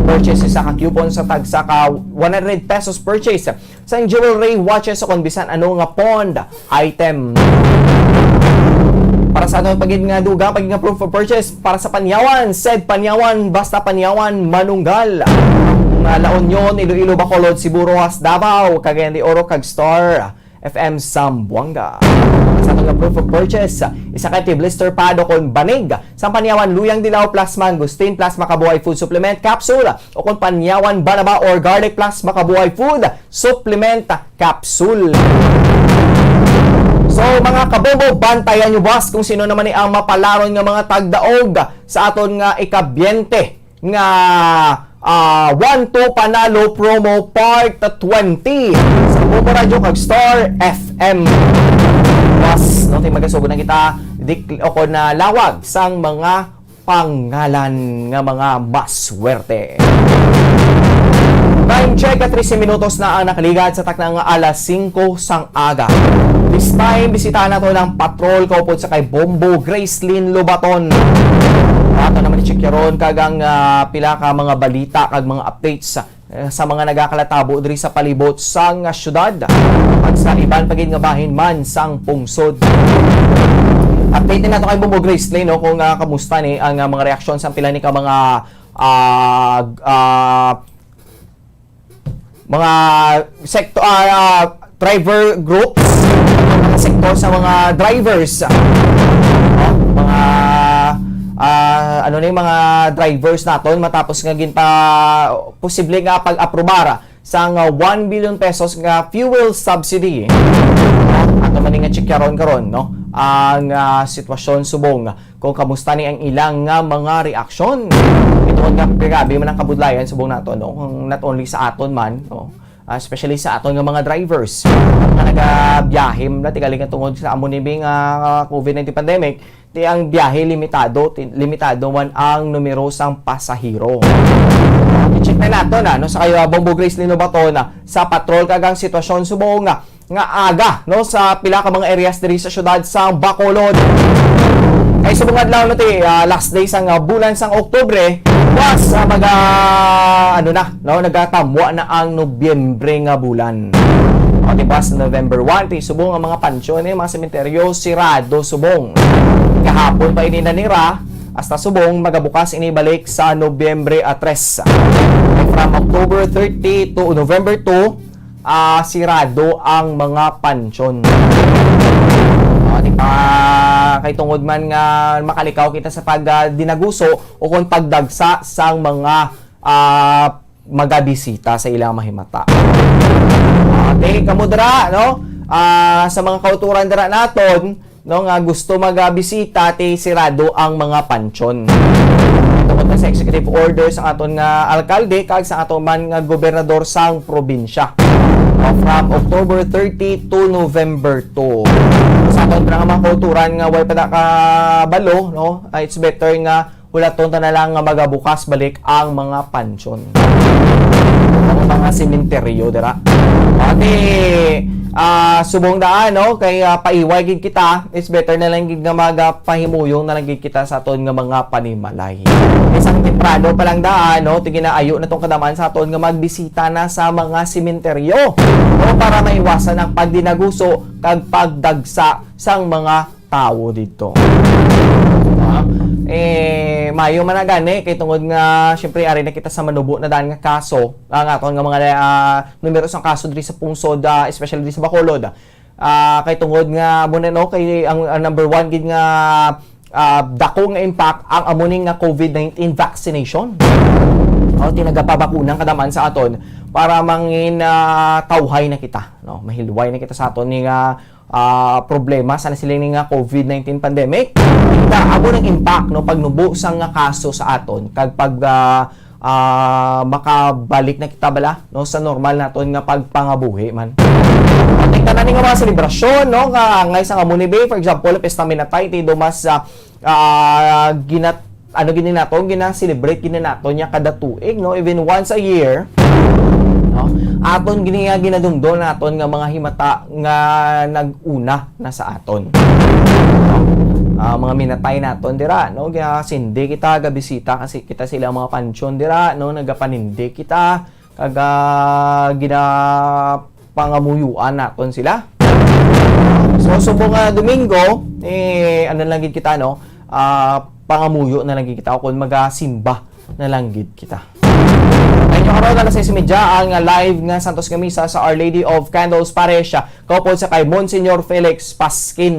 Purchase sa ka coupon sa tagsa ka 100 pesos purchase sa jewelry, watches o konbisan ano nga pond item. Para sa atong pagid nga dugang, pagid nga proof of purchase para sa Panyawan, said Panyawan, basta Panyawan, Manunggal. La Union, Iloilo, Bacolod, Cebu, Rojas, Davao, Cagayan de Oro, kag Star FM Zamboanga. Sa atong proof of purchase, isa ka blister pad o kon banig sa Panyawan Luyang Dilaw plus Mangustin plus Makabuhay Food Supplement Capsule o kon Panyawan Banaba or Garlic plus Makabuhay Food Supplement Capsule. So mga kabombo, bantayan nyo boss kung sino naman ni ang mapalaron nga mga tagdaog sa aton nga ikabyente nga 1-2 panalo promo part 20 sa Bombo Radio kag Star FM. Boss, no, tayo magasubo na kita o na lawag sang mga pangalan nga mga maswerte. Time check at 13 minutos na ang nakaligad sa taknang alas 5 sang aga. This time, bisitahan nato ng patrol kaupod sa kay Bombo Gracelyn Lobaton. Ato naman i-check yaron kagang pila ka mga balita kag mga updates sa mga nagakalatabo diri sa palibot sang syudad at sa iban pagid nga bahin man sang pungsod. Update din nato kay Bombo Gracelyn no kung kamusta ni ang mga reaksyon sa pila ni ka mga sector driver groups, mga sektor sa mga drivers, mga drivers naton matapos nga ginpa posible nga pag-aprobar sa 1 billion pesos nga fuel subsidy. Ato man nga check karon no ang sitwasyon subong kung kamusta ni ang ilang nga mga reaksyon. Ito nga grabe man ang kabudlayan subong nato no, not only sa aton man no, especially sa aton nga mga drivers nga nagabiyahe na tigali nga tungod sa amo ni COVID-19 pandemic, di ang biyahe limitado man ang numero sang pasahero. I-check na nato na no sa kayo Bombo Gracelyn Lobaton sa patrol kagang sitwasyon subong nga aga no sa pila ka mga areas diri sa syudad sa Bacolod. Ay subong adlaw no last day sang bulan sang Oktubre, was nagatamwa na ang Nobyembre nga bulan. O diba sa November 1 subong ang mga pansyon mga sementeryo sirado subong. Kahapon pa ini nanira hasta subong magabukas ini balik sa Nobyembre 3. From October 30 to November 2 sirado ang mga pansyon. Kay tungod man nga makalikaw kita sa pagdinaguso o kung pagdagsa sang mga magabisita sa ilang mahimata. Kamo dira no sa mga kauturan dira naton no nga gusto magabisita sirado ang mga pansyon. Tungod sa executive orders ang aton nga alkalde kag sa aton man nga gobernador sang probinsya. From October 30 to November 2. Sa aton nga mga kauturan nga way pada ka balo no, it's better nga hulaton ta na lang nga magabukas balik ang mga pansyon. Ang mga sementeryo dira. subong daan no kay paiway gid kita, is better na lang gid nga magpahimuyong na lang gid kita sa aton nga mga panimalay. Isang temprano pa lang daan no tiginaayo na tong kadaman sa aton nga magbisita na sa mga sementeryo no para maiwasan ang pagdinaguso kag pagdagsa sang mga tao dito. Mayo man na gani kay tungod nga syempre ari na kita sa manubo na daan nga kaso ang aton nga mga numero sang kaso diri sa pungsod, especially diri sa Bacolod. Kay tungod nga muna no kay ang number 1 gid nga dako nga impact ang amuning nga COVID-19 vaccination. Tinagapabakunan kadaman sa aton para mangin tawhay na kita no mahilway na kita sa aton ni nga problema sa nasiling nga COVID-19 pandemic. Amo ng impact no pagnubo sang nga kaso sa aton kag pag makabalik na kita bala no sa normal naton nga pagpangabuhi man. Tingnan na nga mga selebrasyon no ngay sa Amuni Bay, for example, Pesta Minatay ti dumas gina-celebrate naton nya kada tuig no even once a year. Aton ginadumdum naton nga mga himata nga nag-una na sa aton. Mga minatay naton dira no sindi kita gabisita kasi kita sila mga pansyon dira no nagapanindi kita kaga pangamuyuan naton sila. So subong Domingo ano lang gid kita no pangamuyo na lang gid kita kun magasimba na lang gid kita. Ayun karon alas 6:30 ang live nga Santos nga Misa sa Our Lady of Candles Parish kaupod sa kay Monsignor Felix Paskin.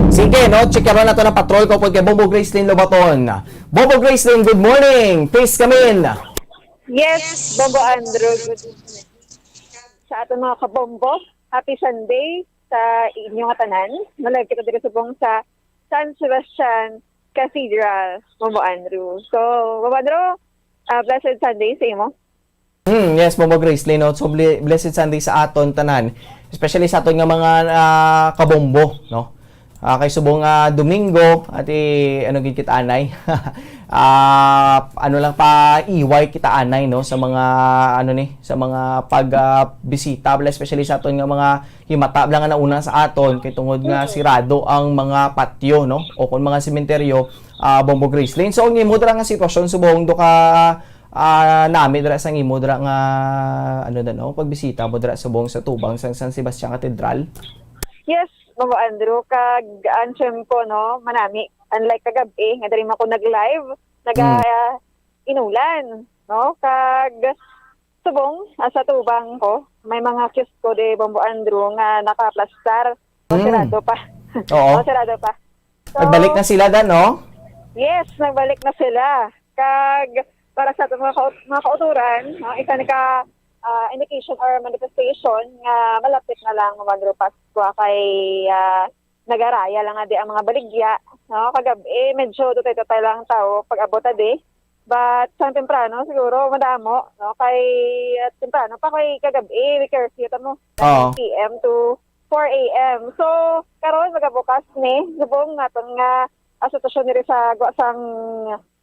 Sige, no? Checkeron na to ng patrol kaupod kay Bobo Gracelyn Lobaton. Bobo Gracelyn, good morning! Please come in! Yes, Bobo Andrew. Sa ato mga kabombo, happy Sunday sa inyong tanan. Malag kita dito subong sa San Sebastian Cathedral, Bobo Andrew. So, Bobo Andrew, blessed Sunday sa imo. Yes, Bobo Gracelyn, no? So, blessed Sunday sa aton tanan. Especially sa aton nga mga kabombo, no? Kay subong Domingo at ano gid kita anay. Ano lang pa iway kita anay no sa mga sa mga pagbisita especially sa aton nga mga himata lang nga nauna sa aton kay tungod nga sirado ang mga patio no o kun mga sementeryo Bombo Gracelyn. So ang imo dira nga sitwasyon subong do ka nami dira sa imo dira nga pagbisita mo dira subong sa tubang sa San Sebastian Cathedral. Yes, Bobo Andrew, kag ko, no, manami. Unlike kagabi, nga dali ako nag-live, inulan, no, kag subong, sa tubang ko, may mga kios ko de Bobo Andrew nga nakaplastar, sirado pa. Oo. Sirado pa. So, nagbalik na sila dan, no? Yes, nagbalik na sila. Kag, para sa itong mga kauturan, no, isa ka indication or manifestation nga malapit na lang Mandro Pasko kay nagaraya lang nga di ang mga baligya no kagabi medyo tutay lang tao pag abot ade but sa temprano siguro madamo no kay temprano pa kay kagabi we curfew mo 9 PM to 4 AM so karon magabukas ni subong naton nga asosasyon diri sa guwasang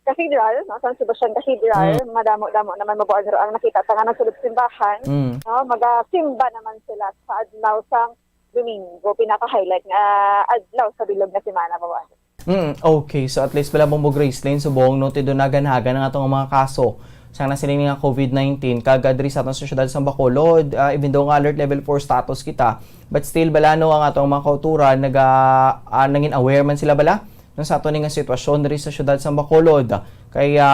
Cathedral, no? San Sebastian Cathedral, madamo-damo naman mabuan ang nakita sa nga nagsulod simbahan. No? Magasimba naman sila sa adlaw sang Domingo, pinaka-highlight nga adlaw sa bilog na semana mabuan. Okay, so at least pala Bombo Gracelyn subong no tidunagan-hagan ang atong mga kaso sang nasiling nga COVID-19 kagadri sa atong syudad sa Bacolod, even though nga alert level 4 status kita, but still bala no ang atong mga kauturan nangin aware man sila bala no sa ato nga sitwasyon diri sa syudad sa Bacolod kaya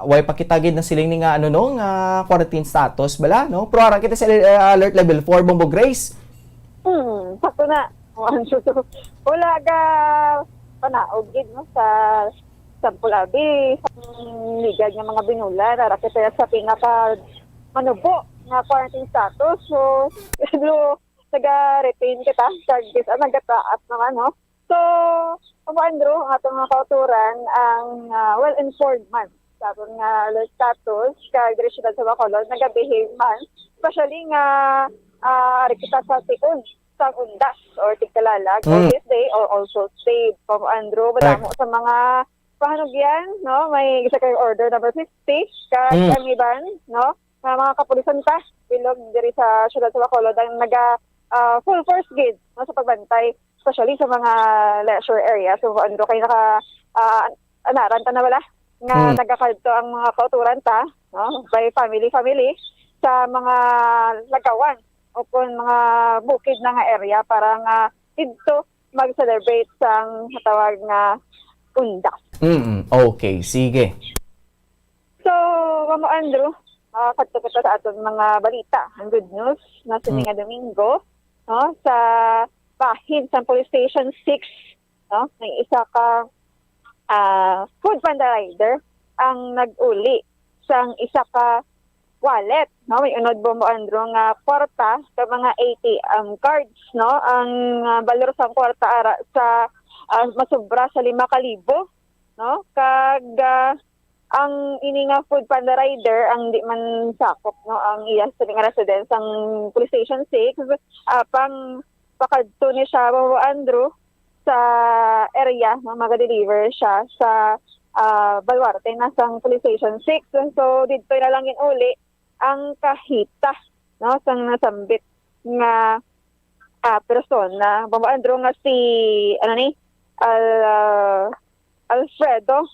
way pakitagid na siling nga nga quarantine status bala no pero ara kita sa alert level 4 Bombo Grace. Sakto na. Wala ka panaog gid no sa Pulabi sa ligad nga mga binulan ara kita sa pinaka manubo nga quarantine status so naga-retain kita kag nagataas naman no. So, Bobo Andrew, ang atong mga kauturan, ang well-informed man sa atong alert status, kag diri syudad sa Bacolod, nagabehave man, especially nga kita sa tikon, sa undas or tigkalalag, this day or also stay, Bobo Andrew, madamo sa mga pahanugyan, no? May isa kay order number 50, kag ang iban, no? Mga kapulisan pa, bilog diri sa syudad sa Bacolod ang naga full force gid no, sa pagbantay, especially sa mga leisure area. So ano kay naka anaran ta na wala nga nagakadto ang mga kauturan ta no, by family sa mga lagawan o kung mga bukid na nga area para nga dito mag-celebrate sang tawag nga undas. Okay, sige. So, Mamo Andrew, kadto kita sa aton mga balita. Ang good news na sa nga Domingo, no, sa bahin sa Police Station 6, no, may isa ka food panda rider ang nag-uli sang isa ka wallet, no, may unod Mamo Andrew nga kwarta sa mga ATM cards, no, ang balor sa kwarta ara sa masubra sa 5,000, no, kag ang ini nga food panda rider ang di man sakop, no, ang iya sa nga residence ang Police Station 6 pang pakadto ni siya Mamo Andrew sa area, no, maga-deliver siya sa Baluarte na sang Police Station 6. So dito na lang uli ang kahita, no, sang nasambit nga persona Mamo Andrew nga si Alfredo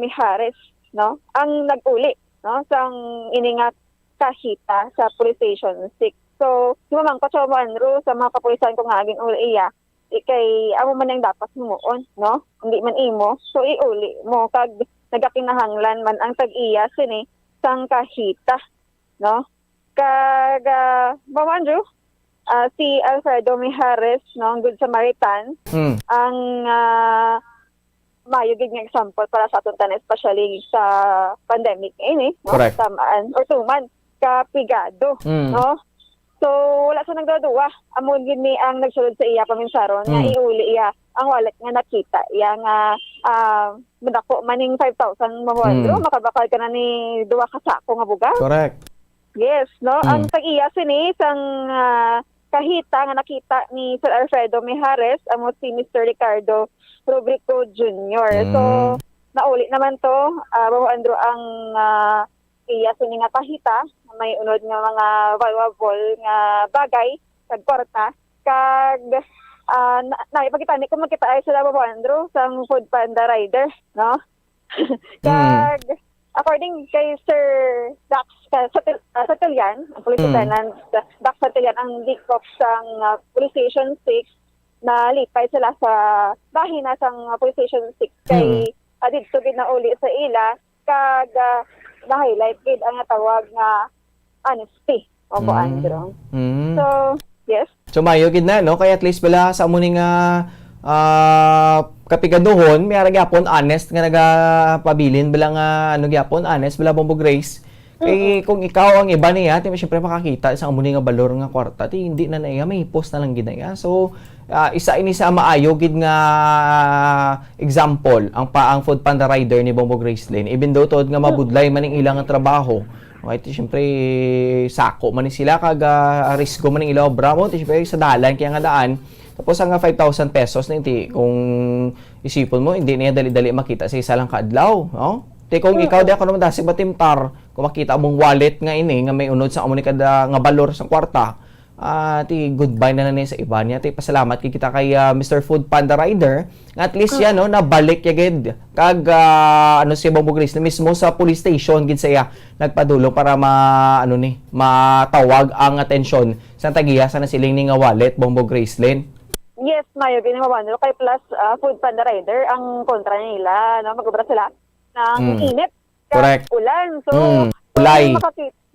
Mijares, no, ang nag-uli, no, sang iningat kahita sa Police Station 6. So sumamang ko sa Mamo Andrew sa mga kapulisan ko nga aging uli iya kay amo man ang dapat muon, no, hindi man imo, so iuli mo kag nagakinahanglan man ang tag-iya sini sang kahita, no, kag Mamo Andrew, si Alfredo Mijares, no, ang Good Samaritan, ang mayo gid nga example para sa aton tanan, especially sa pandemic ini, no, Correct. tamaan or tuman kapigado, no. So wala sa nagduduwa, amon gid ni ang nagsulod sa iya paminsaron nga iuli iya ang wallet nga nakita iya nga madako maning 5,000 Mamo Andrew, makabakal ka na ni duwa ka sako nga buga. Correct. Yes, no, ang tag-iya sini sang kahita nga nakita ni Sir Alfredo Mijares amo si Mr. Ricardo Rubrico Jr. So nauli naman to Mamo Andrew ang iya sini nga kahita, may unod nga mga valuable nga bagay kag kwarta kag naipakita ni kung makita ay sila Mamo Andrew sang food panda rider, no. Kag according kay Sir Dax Satilian, ang Police Lieutenant Dax Satilian ang dikop sang Police Station 6 na lipay sila sa bahin na sang Police Station 6 kay dito gid na uli sa ila kag na-highlight gid ang tawag nga honesty Mamo Andrew. So, yes. So mayo gid na, no, kaya at least bala sa amo ning kapigaduhon, may gyapon honest nga nagapabilin bala nga ano gyapon honest bala Bombo Grace. Kay kung ikaw ang iba niya, ti syempre makakita sa amo nga balor nga kwarta, ti hindi na naiya, may post na lang gid na. So isa ini sa maayo gid nga example ang food panda rider ni Bombo Grace Lane. Even though tod nga mabudlay man ning ilang nga trabaho, okay, ti syempre sako man ni sila kag risko man ning ilaw bramo, ti syempre sa dalan kaya nga daan. Tapos ang 5,000 pesos na hindi, kung isipon mo, hindi niya dali-dali makita sa isa lang kaadlaw, no? Te kung ikaw di ako naman dasi batimtar, kung makita mong wallet nga ini, nga may unod sa amo ni kada nga balor sa kwarta, ti goodbye na niya sa iba niya. Ti pasalamat kita kay Mr. Food Panda Rider, nga at least yan, no, nabalik ya gid kag ano si Bombo Grace na mismo sa police station gid sa iya nagpadulong para matawag ang atensyon sa tagiya sa nasiling ni nga wallet Bombo Grace Lane. Yes, mayo gid Mamo Andrew kay plus food panda rider ang kontra nila, no, magobra sila ng init kag ulan. So ulay.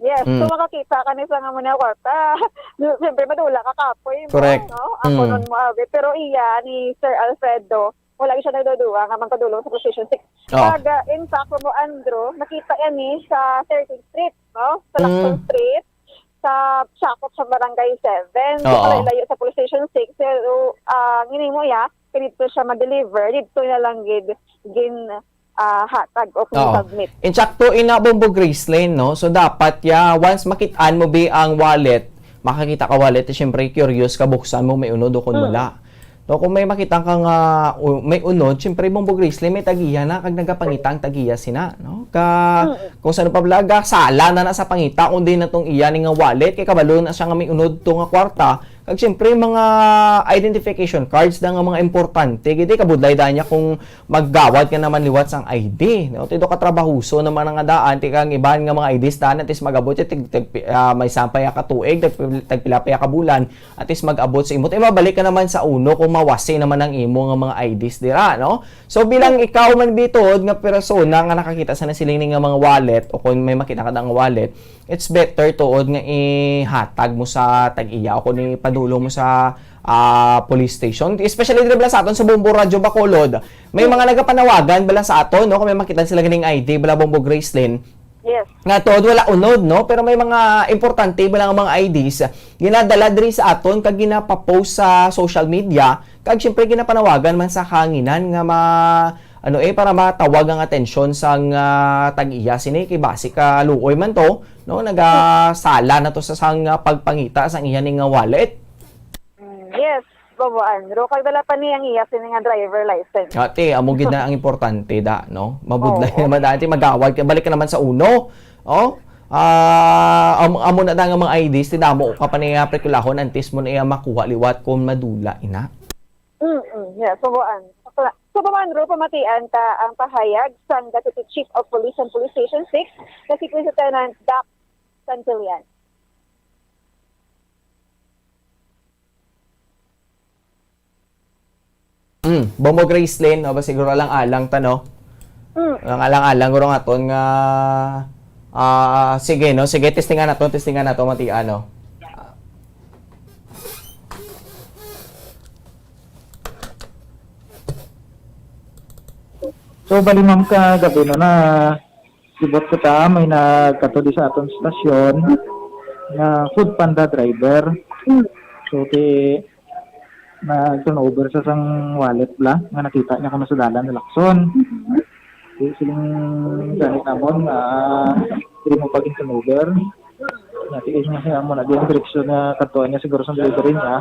Yes, so makakita ka ni sa nga muna kwarta. Siyempre madula ka kapoy mo, correct, no, ang kunon mo abi, pero iya ni Sir Alfredo wala siya nagduduwa nga magpadulong sa Station 6. Kag in fact Mamo Andrew nakita yan ni sa 13th Street, no, sa Lacson Street sa sakop sa Barangay 7. So, layo sa Police Station 6. So, ngini mo ya, dito siya ma-deliver. Dito na lang hatag o submit. Insakto ina Bombo Grace Lane, no? So, dapat once makitaan mo ang wallet, makakita ka wallet, siyempre curious ka, buksan mo, may unod o kun wala. No, kung may makita kang may unod, syempre Bombo Grizzly may tagiya na kag nagapangitang tagiya sina, no? Kung saan pa blaga sala na sa pangita kundi na tong iya ni nga wallet kay kabalo na siya nga may unod to nga kwarta. Kag syempre mga identification cards da nga mga importante gidi kabudlay da niya kung maggawad ka naman liwat sang ID, no? Tido ka trabahuso naman nga daan ti kang iban nga mga IDs da natis magabot may sampay ka tuig tagpila pa ka bulan atis magabot sa imo tay mabalik ka naman sa uno kung mawasi naman ang imo nga mga IDs dira, no? So bilang ikaw man bitod nga persona nga nakakita sa nasiling nga mga wallet o kung may makita ka nga wallet, it's better tuod nga ihatag mo sa tag-iya o kung ipadulong mo sa police station. Especially dito bala sa aton sa Bombo Radyo Bacolod. May mga nagapanawagan bala sa aton, no? Kung may makita sila ganing ID bala Bombo Gracelyn. Yes. Nga tuod wala unod, no? Pero may mga importante bala nga mga IDs ginadala diri sa aton kag ginapapost sa social media kag syempre ginapanawagan man sa hanginan nga para matawag ang atensyon sang tag-iya sini kay base ka luoy man to, no? Nagasala na to sa sang pagpangita sang iya ning wallet. Yes, Bobo Andrew. Kag dala pa niya ang iya sini nga driver license. Ate, amo gid na ang importante da, no? Mabudlay naman dati magawad ka balik ka naman sa uno. Oh. Amo na da nga mga IDs ti damo ka pa niya prekulahon antes mo na iya makuha liwat kung madula ina. Yes, Bobo Andrew. So, Andrew, pamatian ta ang pahayag sa Deputy Chief of Police and Police Station 6 na si Lieutenant Doc Santillan. Bombo Gracelyn, ba siguro lang alang tano. Ang alang-alang guro nga ton nga sige no, sige testingan nato mati ano. So bali ma'am ka gabi no na sibot ko ta may nagkatodi sa aton stasyon na food panda driver. So nag-turnover sa sang wallet bla nga nakita niya kung sa dalan na Lacson. So siling ganit namon hindi mo paging turnover. Natiis niya siya mo na din direksyon na kantuan niya siguro sa delivery niya.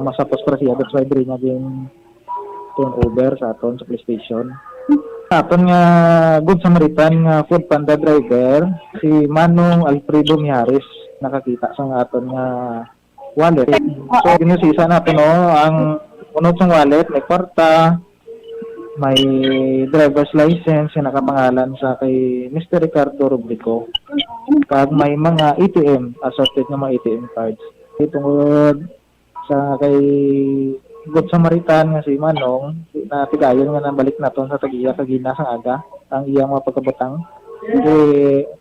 Masapos para siya that's why diri niya din turnover sa aton sa police station. Aton nga good Samaritan nga food panda driver si Manong Alfredo Miares nakakita sa aton nga wallet. So ginusisa natin ang unod sa wallet may kwarta, may driver's license na nakapangalan sa kay Mr. Ricardo Rubrico. Kag may mga ATM, assorted nga mga ATM cards. Tungod sa kay Good Samaritan nga si Manong na tigayon nga nabalik naton sa tagiya kagina sa aga ang iyang mga pagkabutang.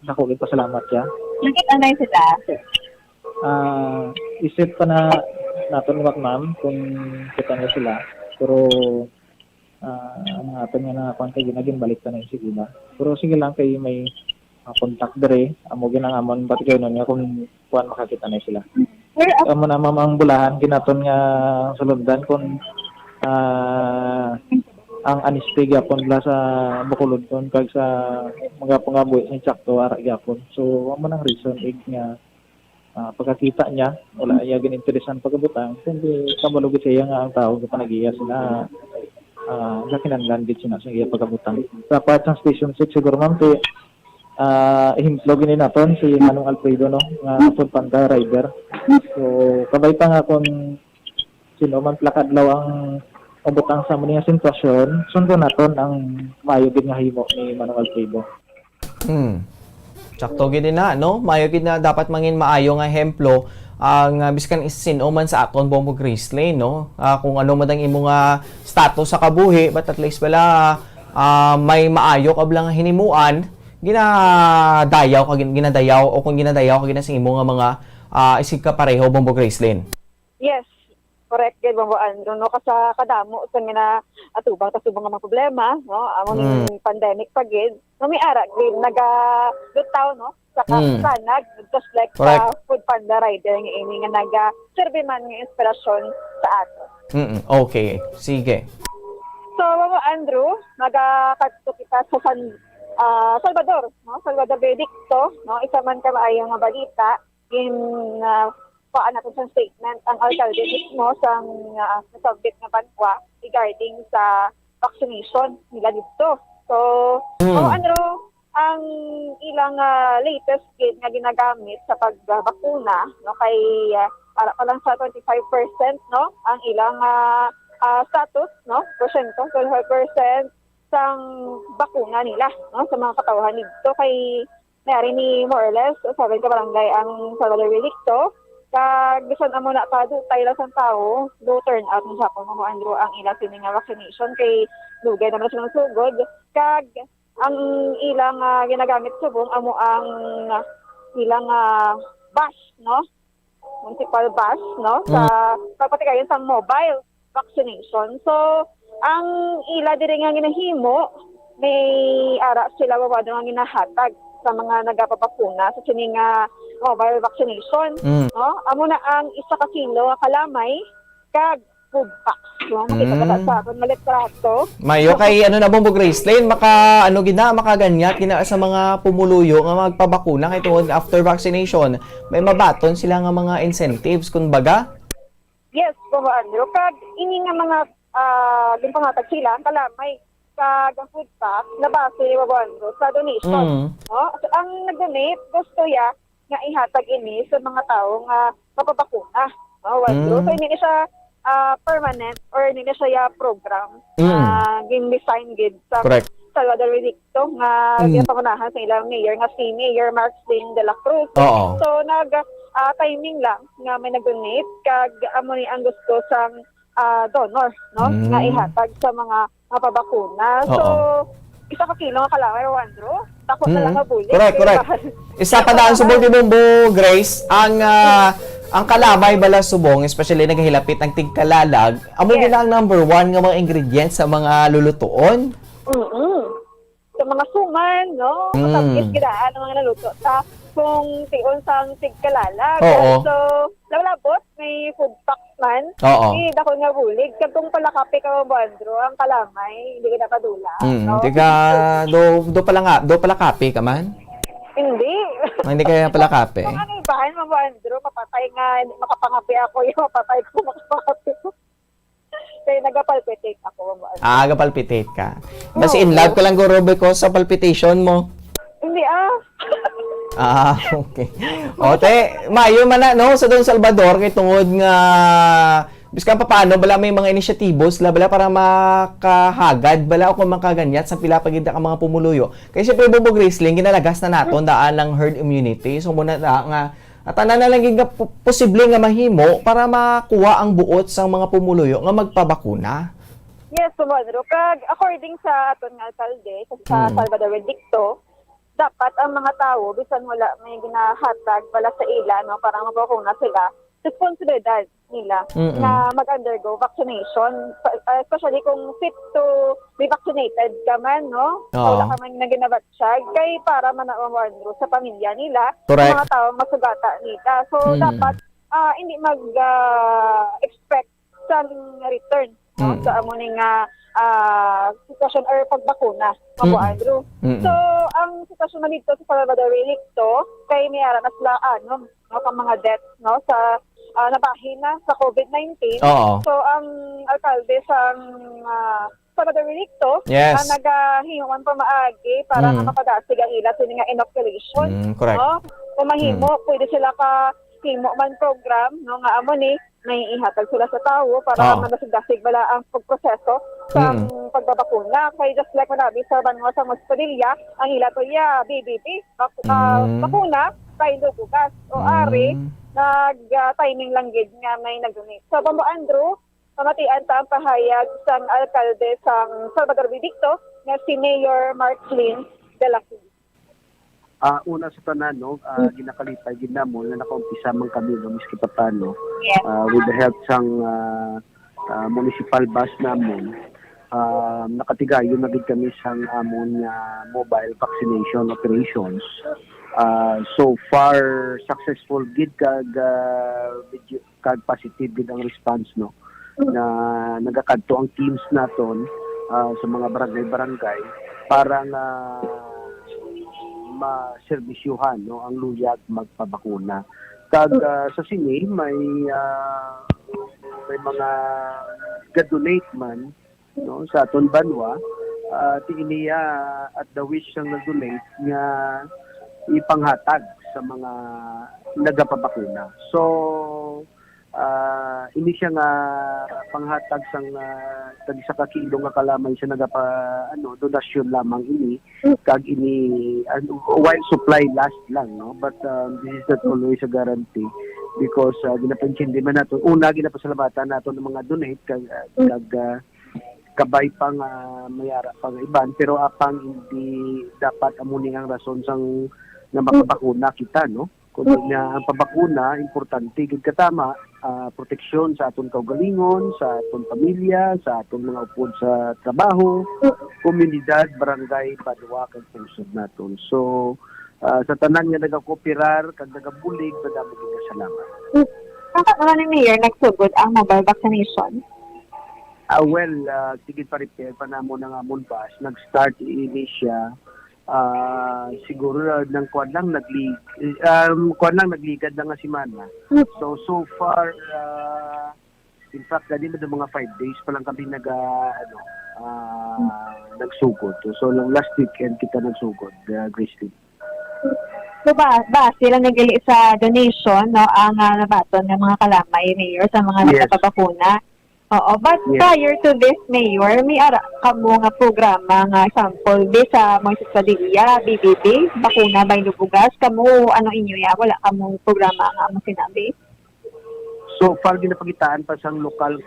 Nakukit pa salamat ya. Nakita na sila. Isip pa na naton ni ma'am kung kita na sila. Pero ang aton nga na kung ginagin balik ta na sigila. Pero sige lang kay may contact dire amo ginang amon pati kayo nga kung kuan makakita na sila. Amo na ma'am ang bulahan ginaton nga sulundan kung ang anistig yapon bla sa Bacolod kon kag sa mga pangabuhi sa Chakto ara gyapon. So amo nang reason nga pagkakita niya wala iya gininteresan pagabutang kundi kabalugit siya nga ang tao nga panagiya sina kinahanglan gid sina sa iya pagabutang. Dapat sa station 6 siguro ma'am ihimplog ni naton si Manong Alfredo no nga food panda rider. So kabay pa nga kung sino man plakad law ang pabutang sa mga sitwasyon sundo naton ang maayo gid nga himo ni Manong Alfredo. Sakto gid na no, maayo gid na dapat mangin maayo nga ehemplo ang biskan sino man sa aton Bombo Gracelyn no. Kung ano man ang imo nga status sa kabuhi but at least wala may maayo ka blang hinimuan ginadayaw o kung ginadayaw ka sa imo nga mga isig ka pareho Bombo Gracelyn. Yes, correct gid Bombo Andrew no kasi kadamo sa mina atubang ta subong nga mga problema no among pandemic pa gid no mi ara gid naga-lutaw no sa kasanag just like sa food panda rider nga ini nga naga-serve man nga inspirasyon sa ato. Okay, sige. So Bombo Andrew nagakadto kita sa Salvador, no? Salvador Benedicto, no? Isa man ka maayong nga balita in paan natin sa statement ang alkalde mismo sa nasabit na banwa regarding sa vaccination nila dito. So, ang ilang latest kit nga ginagamit sa pagbakuna, no, kay para pa lang sa 25%, no, ang ilang status, no, porsyento, 25% sang bakuna nila, no, sa mga katawhan dito kay nari ni more or less sabi ka barangay ang Salvador Relicto kag bisan amo na pa tayo lang sang tao do turn out ni Japon mo Andrew ang ila sini nga vaccination kay dugay naman silang sugod kag ang ilang ginagamit subong amo ang ilang bus, no, municipal bus, no, sa pagpatikayon sa mobile vaccination. So ang ila diri nga ginahimo may ara sila wawado nga ginahatag sa mga nagapapakuna sa sining mobile vaccination, no? Amo na ang 1 ka kilo nga kalamay kag food packs, no? Makita ka sa aton malitrato. Mayo kay ano na Bombo Gracelyn makaganyat kina sa mga pumuluyo nga magpabakuna kay tungod after vaccination may mabaton sila nga mga incentives kumbaga. Yes, Bombo Andrew, kag ini nga mga ginpangatag sila ang kalamay kag ang food pack na base Andrew sa donation. No? So, ang nag-donate gusto ya nga ihatag ini sa mga tao nga mapapakuna. No, Andrew. So hindi siya permanent or hindi siya program. Gin-design gid sa Salvador Relicto nga ginapangunahan sa ilang mayor nga si Mayor Marcelin de la Cruz. So timing lang nga may nag-donate kag amo ni ang gusto sang donor, no, nga ihatag sa mga mapabakuna. So 1 ka kilo nga kalamay Andrew. Takot na lang nga bulig. Correct. Isa pa daan subong ni Bombo Grace ang kalamay bala subong especially naghihilapit ang tigkalalag amo gina ang number 1 nga mga ingredients sa mga lulutuon. Sa mga suman, no, matapis gidaan ang mga naluto sa kung tion sang tigkalalag. So lalabot may food packs man. Dako nga bulig kag kung palakapi ka mo Andrew ang kalamay hindi ka napadula. No? do pala kape ka man? Hindi. Hindi kaya pala kape. Kung ano ibahan mo Andrew mapatay nga makapangapi ako yung mapatay ko makapangapi ko. Kaya nagapalpitate ako mo. Nagapalpitate ka. Basta in love ka lang gorobe ko sa palpitation mo. Hindi okay. Ote, mayo man na no sa Don Salvador kay tungod nga biskan pa paano bala may mga inisyatibos bala para makahagad bala o kung makaganyat sa pila pagid ka mga pumuluyo. Kay syempre Bobo Gracelyn ginalagas na naton daan ng herd immunity. So muna nga tanan na lang nga posible nga mahimo para makuha ang buot sang mga pumuluyo nga magpabakuna. Yes, Sumandro. Kag according sa aton nga alkalde sa Salvador Relicto, dapat ang mga tao bisan wala may ginahatag wala sa ila no para mabakuna sila responsibilidad nila na mag-undergo vaccination especially kung fit to be vaccinated ka man no wala ka man na ginabatsyag kay para manawandro sa pamilya nila mga tao masugata nila so dapat hindi mag-expect sa return no sa amuning sitwasyon or pagbakuna Mabo Andrew. So ang sitwasyon man dito sa Salvador Relicto kay may ara na sila no mga deaths no sa nabahin na sa COVID-19. So ang alkalde sa Salvador Relicto nagahimuan pa maagi para mapadasig ang ila sa nga inoculation. No? Kung mahimo pwede sila ka himo man program no nga amo ni may ihatag sila sa tao para madasig bala ang pagproseso sa pagbabakuna. Kay just like manabi sa banwa sa Mospadilla, ang ila to BBB, bakuna, kay lubugas. O ari, nag-timing lang gid nga may nag-donate. So, Bombo Andrew, pamatian ta ang pahayag sa alkalde sa Salvador Relicto nga si Mayor Marcelin de la Cruz. Una sa tanan, no, ginakalipay ginamon na nakaumpisa man kami no miski papano with the help sang municipal bus namon nakatigayon na gid kami sang amon mobile vaccination operations. So far successful gid kag positive gid ang response no na nagakadto ang teams naton sa mga barangay para nga maserbisyuhan no ang luyag magpabakuna Kag sa sini may mga ga-donate man no sa aton banwa ti iniya at the wish sang nag-donate nga ipanghatag sa mga nagapabakuna. So ini siya nga panghatag sang tag sa kakilo nga kalamay siya donasyon lamang ini kag ini while supply last lang no, but this is not always a guarantee because ginapansin din man nato ginapasalamatan nato ng mga donate kag kabay pang mayara pang iban pero apang hindi dapat amuni ang rason sang nga makabakuna kita no kundi nga ang pabakuna importante gid katama proteksyon sa aton kaugalingon, sa aton pamilya, sa aton mga upod sa trabaho, komunidad, barangay, banwa kag pusod naton. So sa tanan nga nagakooperar kag nagabulig madamo gid salamat. Ano ni Mayor nagsugod ang mobile vaccination? Tigid pa-repair pa namo ng amon bus. Nag-start ini siya siguro ng kuan lang nagligad na nga semana. So far in fact dali mga 5 days pa lang kami nagsugod. So lang last weekend kita nagsugod, Christine. So ba sila nagali sa donation no ang nabaton ng mga kalamay Mayor sa mga nagpapabakuna? Oo, but prior to this, Mayor, may ara ka mo nga programa nga sample di sa Moises Padilla, BBB, bakuna by Lubugas, kamo ano inyo ya, wala ka mong programa nga mo sinabi? So far ginapagitaan pa sang lokal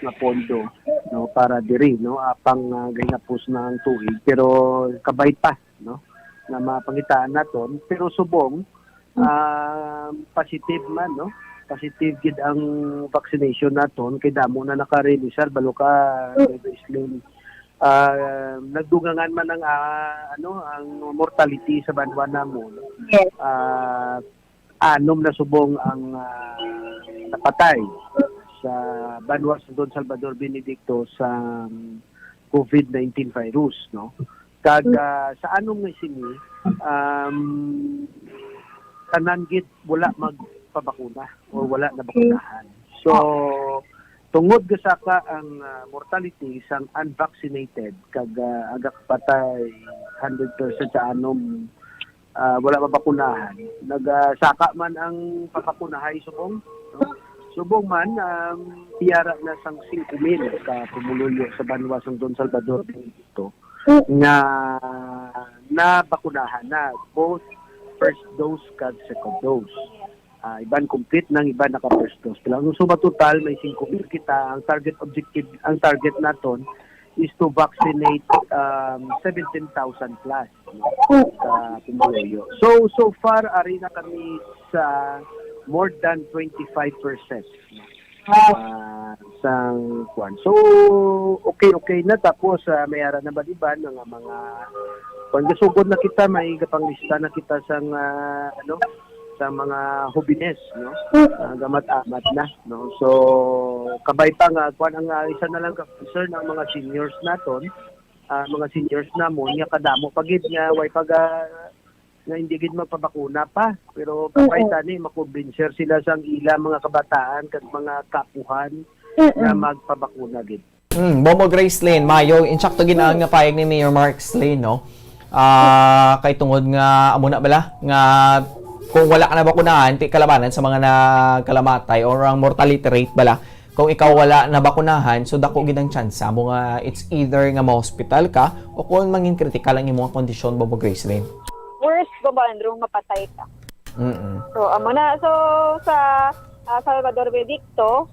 nga pondo no para diri no apang gahapos ng tuig pero kabay pa no na mapangitaan naton pero subong positive man no positive gid ang vaccination naton kay damo na naka-register balo ka Islam nagdugangan man ang ang mortality sa banwa namon. Yes. 6 na subong ang napatay sa banwa sa Don Salvador Benedicto sa COVID-19 virus no kag sa anong nga sini tanan gid wala magpabakuna o wala na bakunahan. So tungod gasaka ang mortality sang unvaccinated kag agak patay 100% sa anom wala mabakunahan. Nagsaka man ang papakunahay subong no? Subong man tiyara na sang 5,000 ka pumuluyo sa banwa sang Don Salvador dito nga nabakunahan na both first dose kag second dose. Iban complete nang iban naka first dose. Pero ang suma total may 5,000 kita. Ang target naton is to vaccinate 17,000 plus sa pumuluyo. So far ari na kami sa more than 25% sang kwan. So okay na tapos mayara na ba iban nga mga kung gasugod na kita may kapanglista na kita sang sa mga hobines no gamat-amat na no so kabay pa nga kwan ang isa na lang ka concern ng mga seniors naton mga seniors namon nga kadamo pagid nga way pag nga hindi gid magpabakuna pa pero kabay tani makumbinser sila sang ila mga kabataan kag mga kapuhan na magpabakuna gid. Bomo Grace Lane, Mayo, insakto ginaang nga payag ni Mayor Mark Lane, no? Kay tungod nga amo na bala nga kung wala ka na bakunahan, ti kalabanan sa mga nagkalamatay or ang mortality rate bala. Kung ikaw wala na bakunahan, so dako gid ang chance mo nga it's either nga ma-hospital ka o kung mangin critical ang imong kondisyon Bobo Grace Lane. Worst ko ba Andrew mapatay ka? So amo na so sa Salvador Benedicto,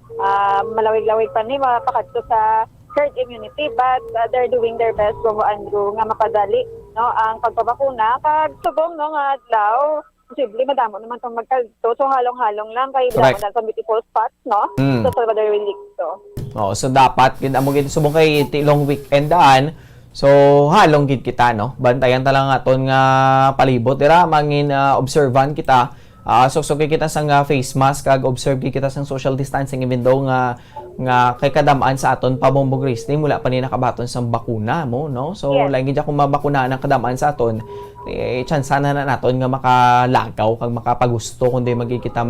malawig-lawig pa ni mapakadto sa herd immunity but they're doing their best Bobo Andrew nga mapadali no ang pagpabakuna kag subong no nga adlaw posible madamo naman tong magkalto so halong-halong lang kay damo na sa beautiful spots no sa Salvador Benedicto. So dapat gid amo gid subong kay long weekend daan. So halong gid kita no. Bantayan ta lang aton nga palibot dira mangin observan kita. Suksok kita sang face mask kag observe kita sang social distancing even though nga nga kay kadamaan sa aton pabombong Grizzly mula pa ni nakabaton sa bakuna mo, no? So lagi dyan kung mabakuna ang kadamaan sa aton, chance na naton nga makalagaw kag makapagusto kundi magkikita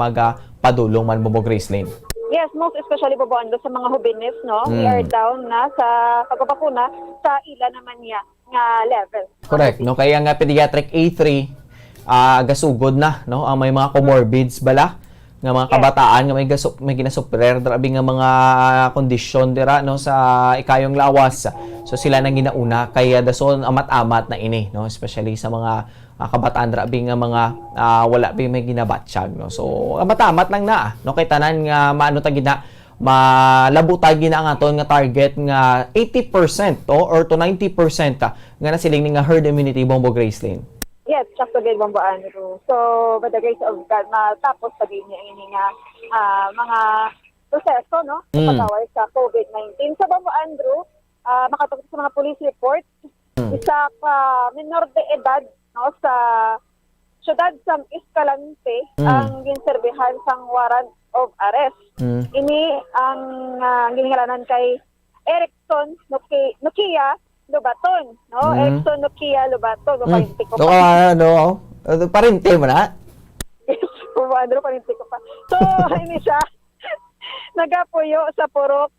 padulong man bombong Grizzly. Yes, most especially po sa mga hubinis, no? We are down na sa pagbabakuna sa ila naman niya nga level. Correct, no? Kaya nga pediatric A3 gasugod na, no? Ang may mga comorbids bala nga mga kabataan nga may ginasuprer drabi nga mga kondisyon dira, no, sa ikayong lawas. So sila nang ginauna kaya dason amat-amat na ini, no, especially sa mga kabataan drabi nga mga wala pa may ginabatsyag, no. So amat-amat lang na, no, kay tanan nga maano ta gina malabutag gina ang aton nga target nga 80% or to 90% nga nasiling nga herd immunity Bombo Gracelyn. Yes, just to get Bombo Andrew. So, by the grace of God, matapos pa din niya ini nga mga proseso, no? Patawag sa COVID-19. Sa Bombo Andrew, makatapos sa mga police report, isa pa minor de edad, no, sa syudad sa Escalante, ang ginserbihan sang warrant of arrest. Ini ang giningalanan kay Erickson Nokia Lubaton, no? Erickson Nokia Lubaton, parinti ko pa. Parinti mo na? Andro, parinti ko pa. So, ini siya, nagapuyo sa Purok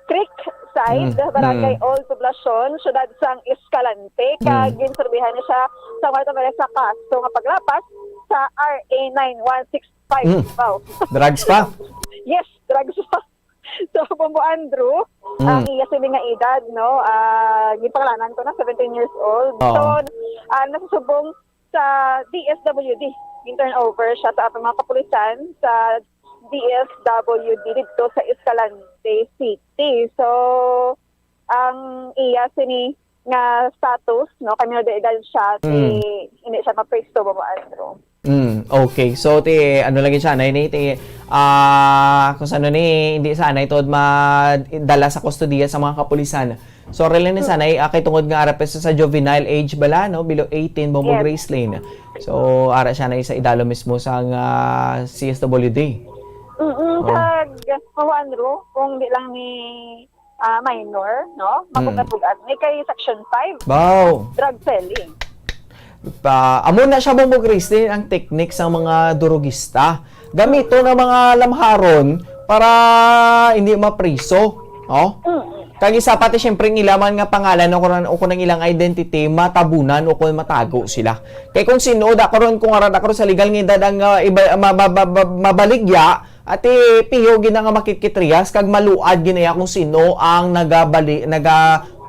Creek side, Barangay Old Poblacion, syudad sang Escalante, kag ginserbihan niya siya sa warrant of arrest sa kaso nga paglapas sa RA 9165. Wow. Drugs pa? Yes, drugs pa. So, Bombo Andrew, ang iya sila nga edad, no? Gipangalanan ko na, 17 years old. So, nasusubong sa DSWD. Turnover siya sa ating mga kapulisan sa DSWD dito sa Escalante City. So, ang iya sini nga status, no? Kami na edad siya, hindi siya ma-presto, Bombo Andrew. Okay. So, ano lagi siya, kung saan hindi sana ito madala sa kustodiya sa mga kapulisan. So, really na sana, kay tungod nga arapes sa juvenile age bala, no? Below 18, Bombo Gracelyn. So, ara siya na isa idalo mismo sa CSWD. Kag, Bombo Andrew, kung di lang ni minor, no? Mapugat-pugat. May kay Section 5. Wow! Drug selling. Amo na siya Bombo Gracelyn ang technique sa mga durugista. Gamito ng mga lamharon para hindi mapriso. Oh? Kag isa pati syempre ng ilaman nga pangalan o kung ilang identity, matabunan o kung matago sila. Kaya kung sino, karon kung arad ako sa legal nga edad ang mabaligya, at piyo gina nga makikitrias, kag maluad ginaya kung sino ang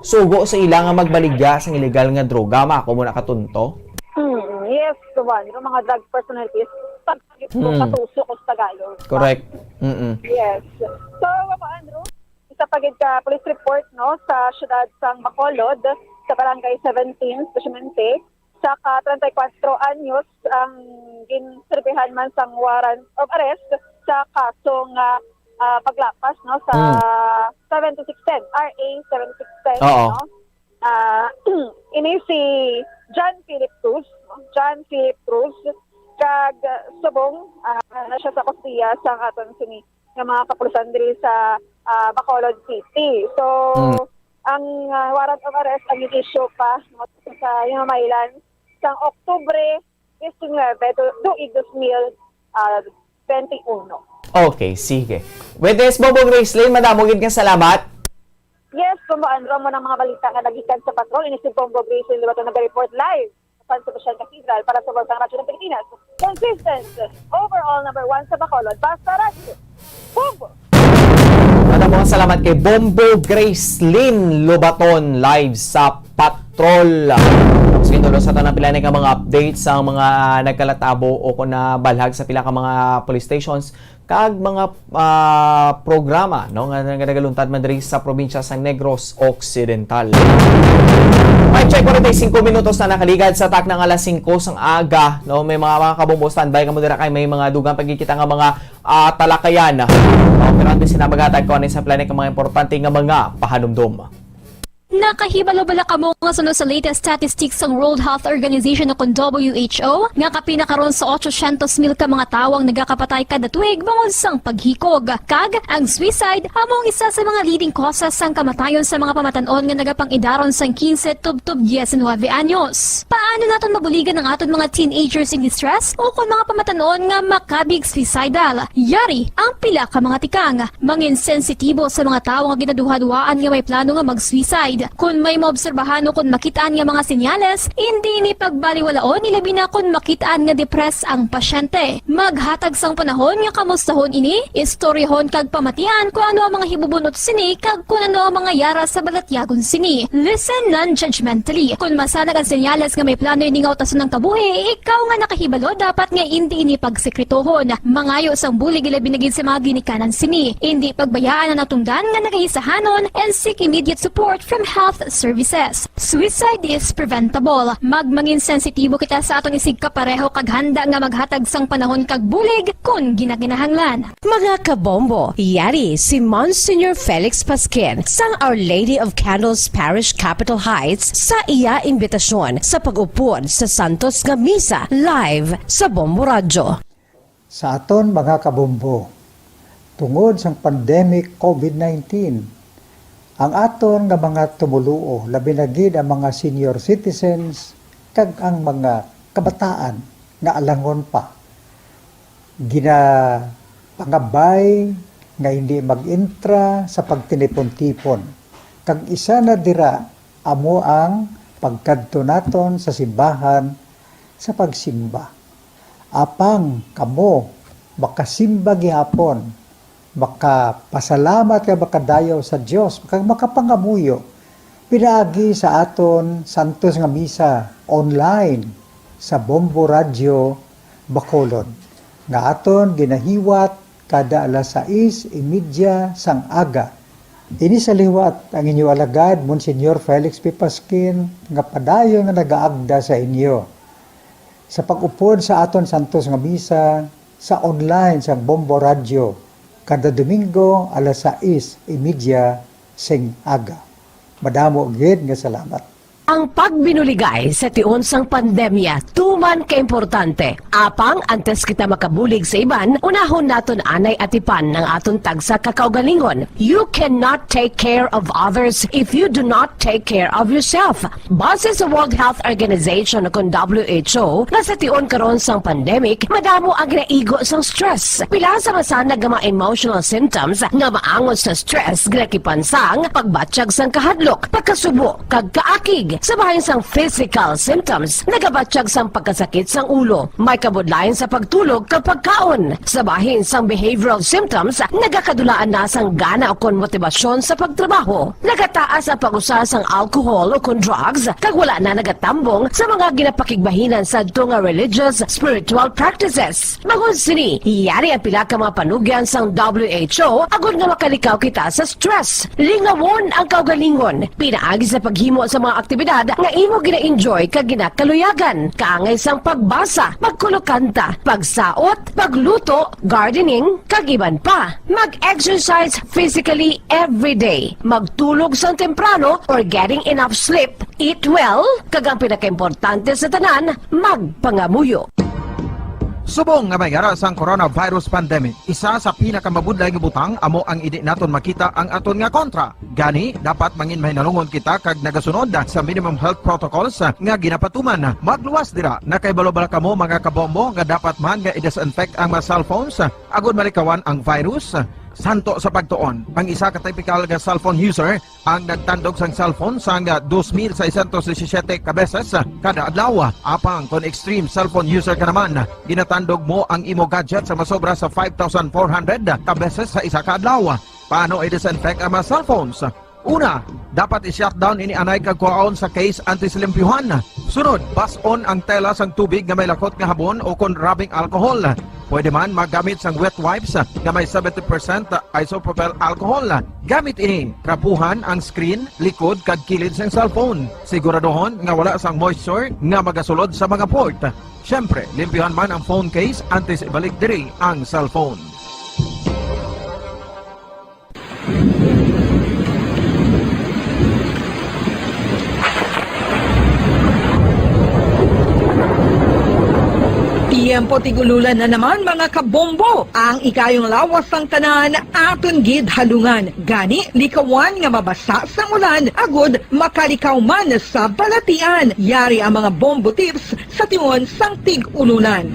sugo sa ilang nga magbaligya sa illegal nga droga. Mako mo nakatunto? Yes, yung mga drug personalities, patusok ko sa Tagalog. Correct. Yes. So, Bombo Andrew, isa pagid ka police report, no, sa syudad sang Bacolod, sa barangay 17, Especialmente, sa 34 anyos ang ginserbihan man sang warrant of arrest sa kasong paglapas, no, sa 7610, RA 7610, no? Ini si John Philip Cruz, kag subong na siya sa kustiya sa aton sini nga mga kapulisan diri sa Bacolod City. So, ang warrant of arrest ang issue pa sa Mailan sa Oktubre 19 to 2021. Okay, sige. With this, Bombo Gracelyn, madamogid kang salamat. Yes, Bombo Andrew mo ng mga balita nga nagikan sa patrol. Ini si Bombo Gracelyn, liwat na nag-report live sa San Sebastian Cathedral para sa Bansang Radyo ng Pilipinas. Consistent, overall number 1 sa Bacolod, Basta Radyo. Bombo! Maraming salamat kay Bombo Gracelyn Lobaton live sa patrol. Sinulo sa tanang pila ng mga updates sa mga nagkalatabo o kung na balhag sa pila ka mga police stations kag mga programa, no, nga nagaluntad man diri sa probinsya sa Negros Occidental. May check 45 minutos na nakaligad sa tak ng alas 5 sang aga, no. May mga kabombo standby kamo dira kay may mga dugang pagkikita nga mga talakayan. Pero antes sinabagatag ko ani sa planet ng mga importante nga mga pahanumdom. Nakahibalo-bala ka mo nga sunod sa latest statistics ng World Health Organization o kung WHO nga kapinakaroon sa 800,000 ka mga tawang nagakapatay kada tuig bangod sang paghikog. Kag ang suicide among isa sa mga leading causes sang kamatayon sa mga pamatanon nga nagapangidaron sang 15 tub 19 anyos. Paano naton mabuligan ang aton mga teenagers in distress o kung mga pamatanon nga makabig suicidal? Yari ang pila ka mga tikang mangin sensitibo sa mga tawo nga ginaduhaduaan nga may plano nga mag-suicide. Kung may maobserbahan o kung makitaan nga mga senyales, hindi ni pagbaliwalaon nilabi na kung makitaan nga depress ang pasyente. Maghatag sang panahon nga kamustahon ini, istoryahon kag pamatian kung ano ang mga hibubunot sini kag kung ano ang mga yara sa balatyagon sini. Listen non-judgmentally. Kung masanag ang senyales nga may plano ini nga utason ng kabuhi, ikaw nga nakahibalo dapat nga hindi ini pagsekretohon. Mangayo sang bulig ilabi na gid sa mga ginikanan sini. Hindi pagbayaan na natungdan nga nagahisahanon and seek immediate support from health services. Suicide is preventable. Magmangin sensitibo kita sa atong isig kapareho kag handa nga maghatag sang panahon kag bulig kung ginaginahanglan. Mga kabombo, yari si Monsignor Felix Pasquin sang Our Lady of Candles Parish Capitol Heights sa iya imbitasyon sa pag-upod sa Santos nga Misa live sa Bombo Radio. Sa aton mga kabombo, tungod sang pandemic COVID-19, ang aton nga mga tumuluo, labi na gid ang mga senior citizens kag ang mga kabataan nga alangon pa. Pangabay nga hindi mag-intra sa pagtinipon-tipon. Kag isa na dira amo ang pagkadto naton sa simbahan sa pagsimba. Apang kamo makasimba gihapon, makapasalamat ka makadayaw sa Dios, makapangamuyo. Pinaagi sa aton Santos nga Misa online sa Bombo Radio Bacolod. Nga aton ginahiwat kada alas 6:30 sang aga. Ini sa liwat ang inyo alagad, Monsignor Felix P. Pasquin, nga padayon nga nagaagda sa inyo. Sa pag-upod sa aton Santos nga Misa sa online sa Bombo Radio, kada Domingo alas 6:30 sing aga. Madamo gid nga salamat. Ang pagbinuligay sa tiun sang pandemya, tuman ka-importante. Apang antes kita makabulig sa iban, unahon naton anay atipan ng aton tagsa kakaugalingon. You cannot take care of others if you do not take care of yourself. Base sa World Health Organization kung WHO, na sa tiun karon sang pandemic, madamo ang ginaigo sang stress. Pila sa masanag nga mga emotional symptoms nga maangon sa stress, ginakipansang pagbatsyag sang kahadlok, pagkasubo, kag kaakig. Sa bahin sang physical symptoms, nagabatsyag sang pagkasakit sang ulo, may kabudlayan sa pagtulog kapag kaon. Sa bahin sang behavioral symptoms, nagakadulaan na sang gana o kon motibasyon sa pagtrabaho. Nagataas ang pag-usa sang alcohol o kon drugs, kag wala na nagatambong sa mga ginapakigbahinan sa tunga religious, spiritual practices. Magun sini, iyari ang pila ka mga panugyan sang WHO agud nga makalikaw kita sa stress. Lingawon ang kaugalingon, pinaagi sa paghimo sa mga aktibidad nga imo gina-enjoy kag ginakaluyagan, kaangay sang pagbasa, pagkulokanta, pagsaot, pagluto, gardening, kag iban pa. Mag-exercise physically every day, magtulog sang temprano or getting enough sleep, eat well, kag ang pinakaimportante sa tanan, magpangamuyo. Subong nga may ara sang coronavirus pandemic, isa sa pinakamabudlay nga butang amo ang idi naton makita ang aton nga kontra. Gani, dapat mangin mahinalungon kita kag nagasunod sa minimum health protocols nga ginapatuman. Magluwas dira, nakaibalo-bala kamo mga kabombo nga dapat man nga i-disinfect ang mga cellphones agud malikawan ang virus. Santo sa pagtuon, ang isa ka typical nga cellphone user ang nagtandog sang cellphone sang 2,617 ka beses kada adlaw. Apang kon extreme cellphone user ka naman, ginatandog mo ang imo gadget sa masobra sa 5,400 ka beses sa isa ka adlaw. Paano i-disinfect ang mga cellphones? Una, dapat i-shutdown ini anay kag kuhaon sa case anti-slimpyuhan. Sunod, bas-on ang tela sang tubig nga may lakot nga habon o kon rubbing alcohol. Pwede man magamit sang wet wipes nga may 70% isopropyl alcohol. Gamit ini, trapuhan ang screen, likod kag kilid sang cellphone. Siguraduhon nga wala sang moisture nga magasulod sa mga port. Syempre, limpyuhan man ang phone case antes ibalik diri ang cellphone. Tiempo tigululan na naman mga kabombo. Ang ikayong lawas ng tanan aton gid halungan. Gani likawan nga mabasa sa ulan agud makalikaw man sa balatian. Yari ang mga bombo tips sa tingon sang tig-ulunan.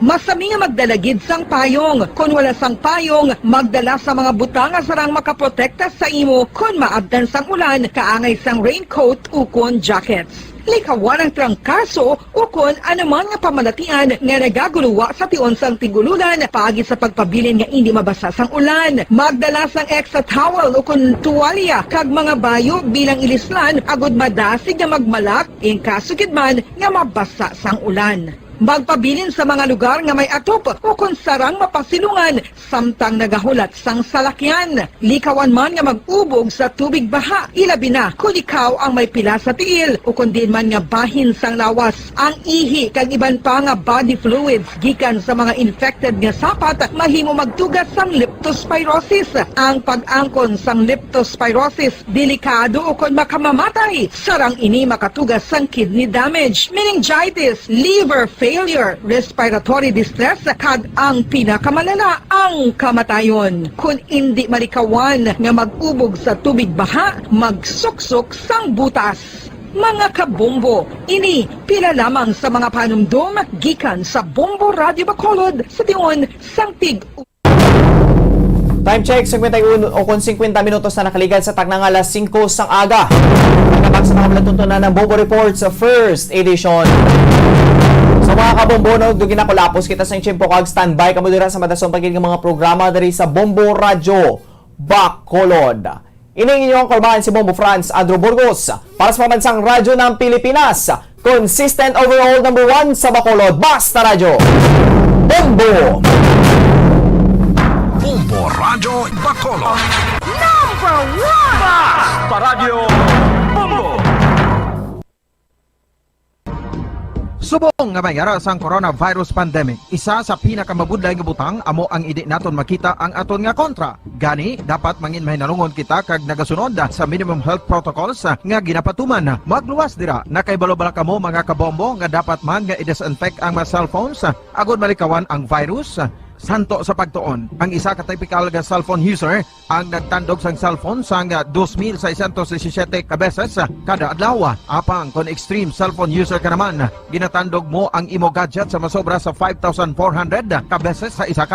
Masami nga magdalagid sang payong. Kung wala sang payong, magdala sa mga butang nga sarang makaprotekta sa imo kung maabdan sang ulan, kaangay sang raincoat ukon jackets. Likawan ang trangkaso ukon anuman nga pamalatian nga nagaguluwa sa tion sang tigululan paagi sa pagpabilin nga hindi mabasa sang ulan. Magdala sang extra towel ukon tuwalya kag mga bayo bilang ilislan agud madasig nga magmalak in kaso gid man nga mabasa sang ulan. Magpabilin sa mga lugar nga may atop o kung sarang mapasilungan samtang nagahulat sang salakyan. Likawan man nga mag-ubog sa tubig baha, ilabi na kung ikaw ang may pila sa tiil o kung din man nga bahin sang lawas. Ang ihi kag iban pa nga body fluids gikan sa mga infected nga sapat mahimo magtugas sang leptospirosis. Ang pag-angkon sang leptospirosis delikado o kung makamamatay. Sarang ini makatugas sang kidney damage, meningitis, liver failure, respiratory distress, kag ang pinakamalala, ang kamatayon. Kung hindi malikawan nga mag-ubog sa tubig baha, magsuksok sang butas. Mga kabombo, ini pila lamang sa mga panumdum gikan sa Bombo Radio Bacolod sa tingon sang tig. Time check, 51 o 50 minutos na nakaligan sa tagnang alas 5 sang aga. Nakabag sa mga tuntunan ng Bombo Report sa first edition. So mga kabombo, no, dugin ako lapos kita sa inyong kag standby kamo dira sa madasong pagiging mga programa dari sa Bombo Radio Bacolod. Ining inyong kalbahan si Bombo Franz Andrew Burgos para sa pambansang radyo ng Pilipinas. Consistent overall number 1 sa Bacolod. Basta Radyo Bombo! Bombo Radio Bacolod. Number 1! Basta Radio Bombo! Subong nga mayara sang coronavirus pandemic, isa sa pinakamabudlay nga butang amo ang idi naton makita ang aton nga kontra. Gani dapat mangin mahinalungon kita kag nagasunod sa minimum health protocols nga ginapatuman. Magluwas dira na kay balo-bala kamo mga kabombo nga dapat man nga i-disinfect ang mga cellphones agud malikawan ang virus. Santo sa pagtuon, ang isa ka typical nga cellphone user ang nagtandog sang cellphone sang 2,617 ka beses kada adlaw. Apang kon extreme cellphone user ka naman, ginatandog mo ang imo gadget sa masobra sa 5,400 ka beses sa isa ka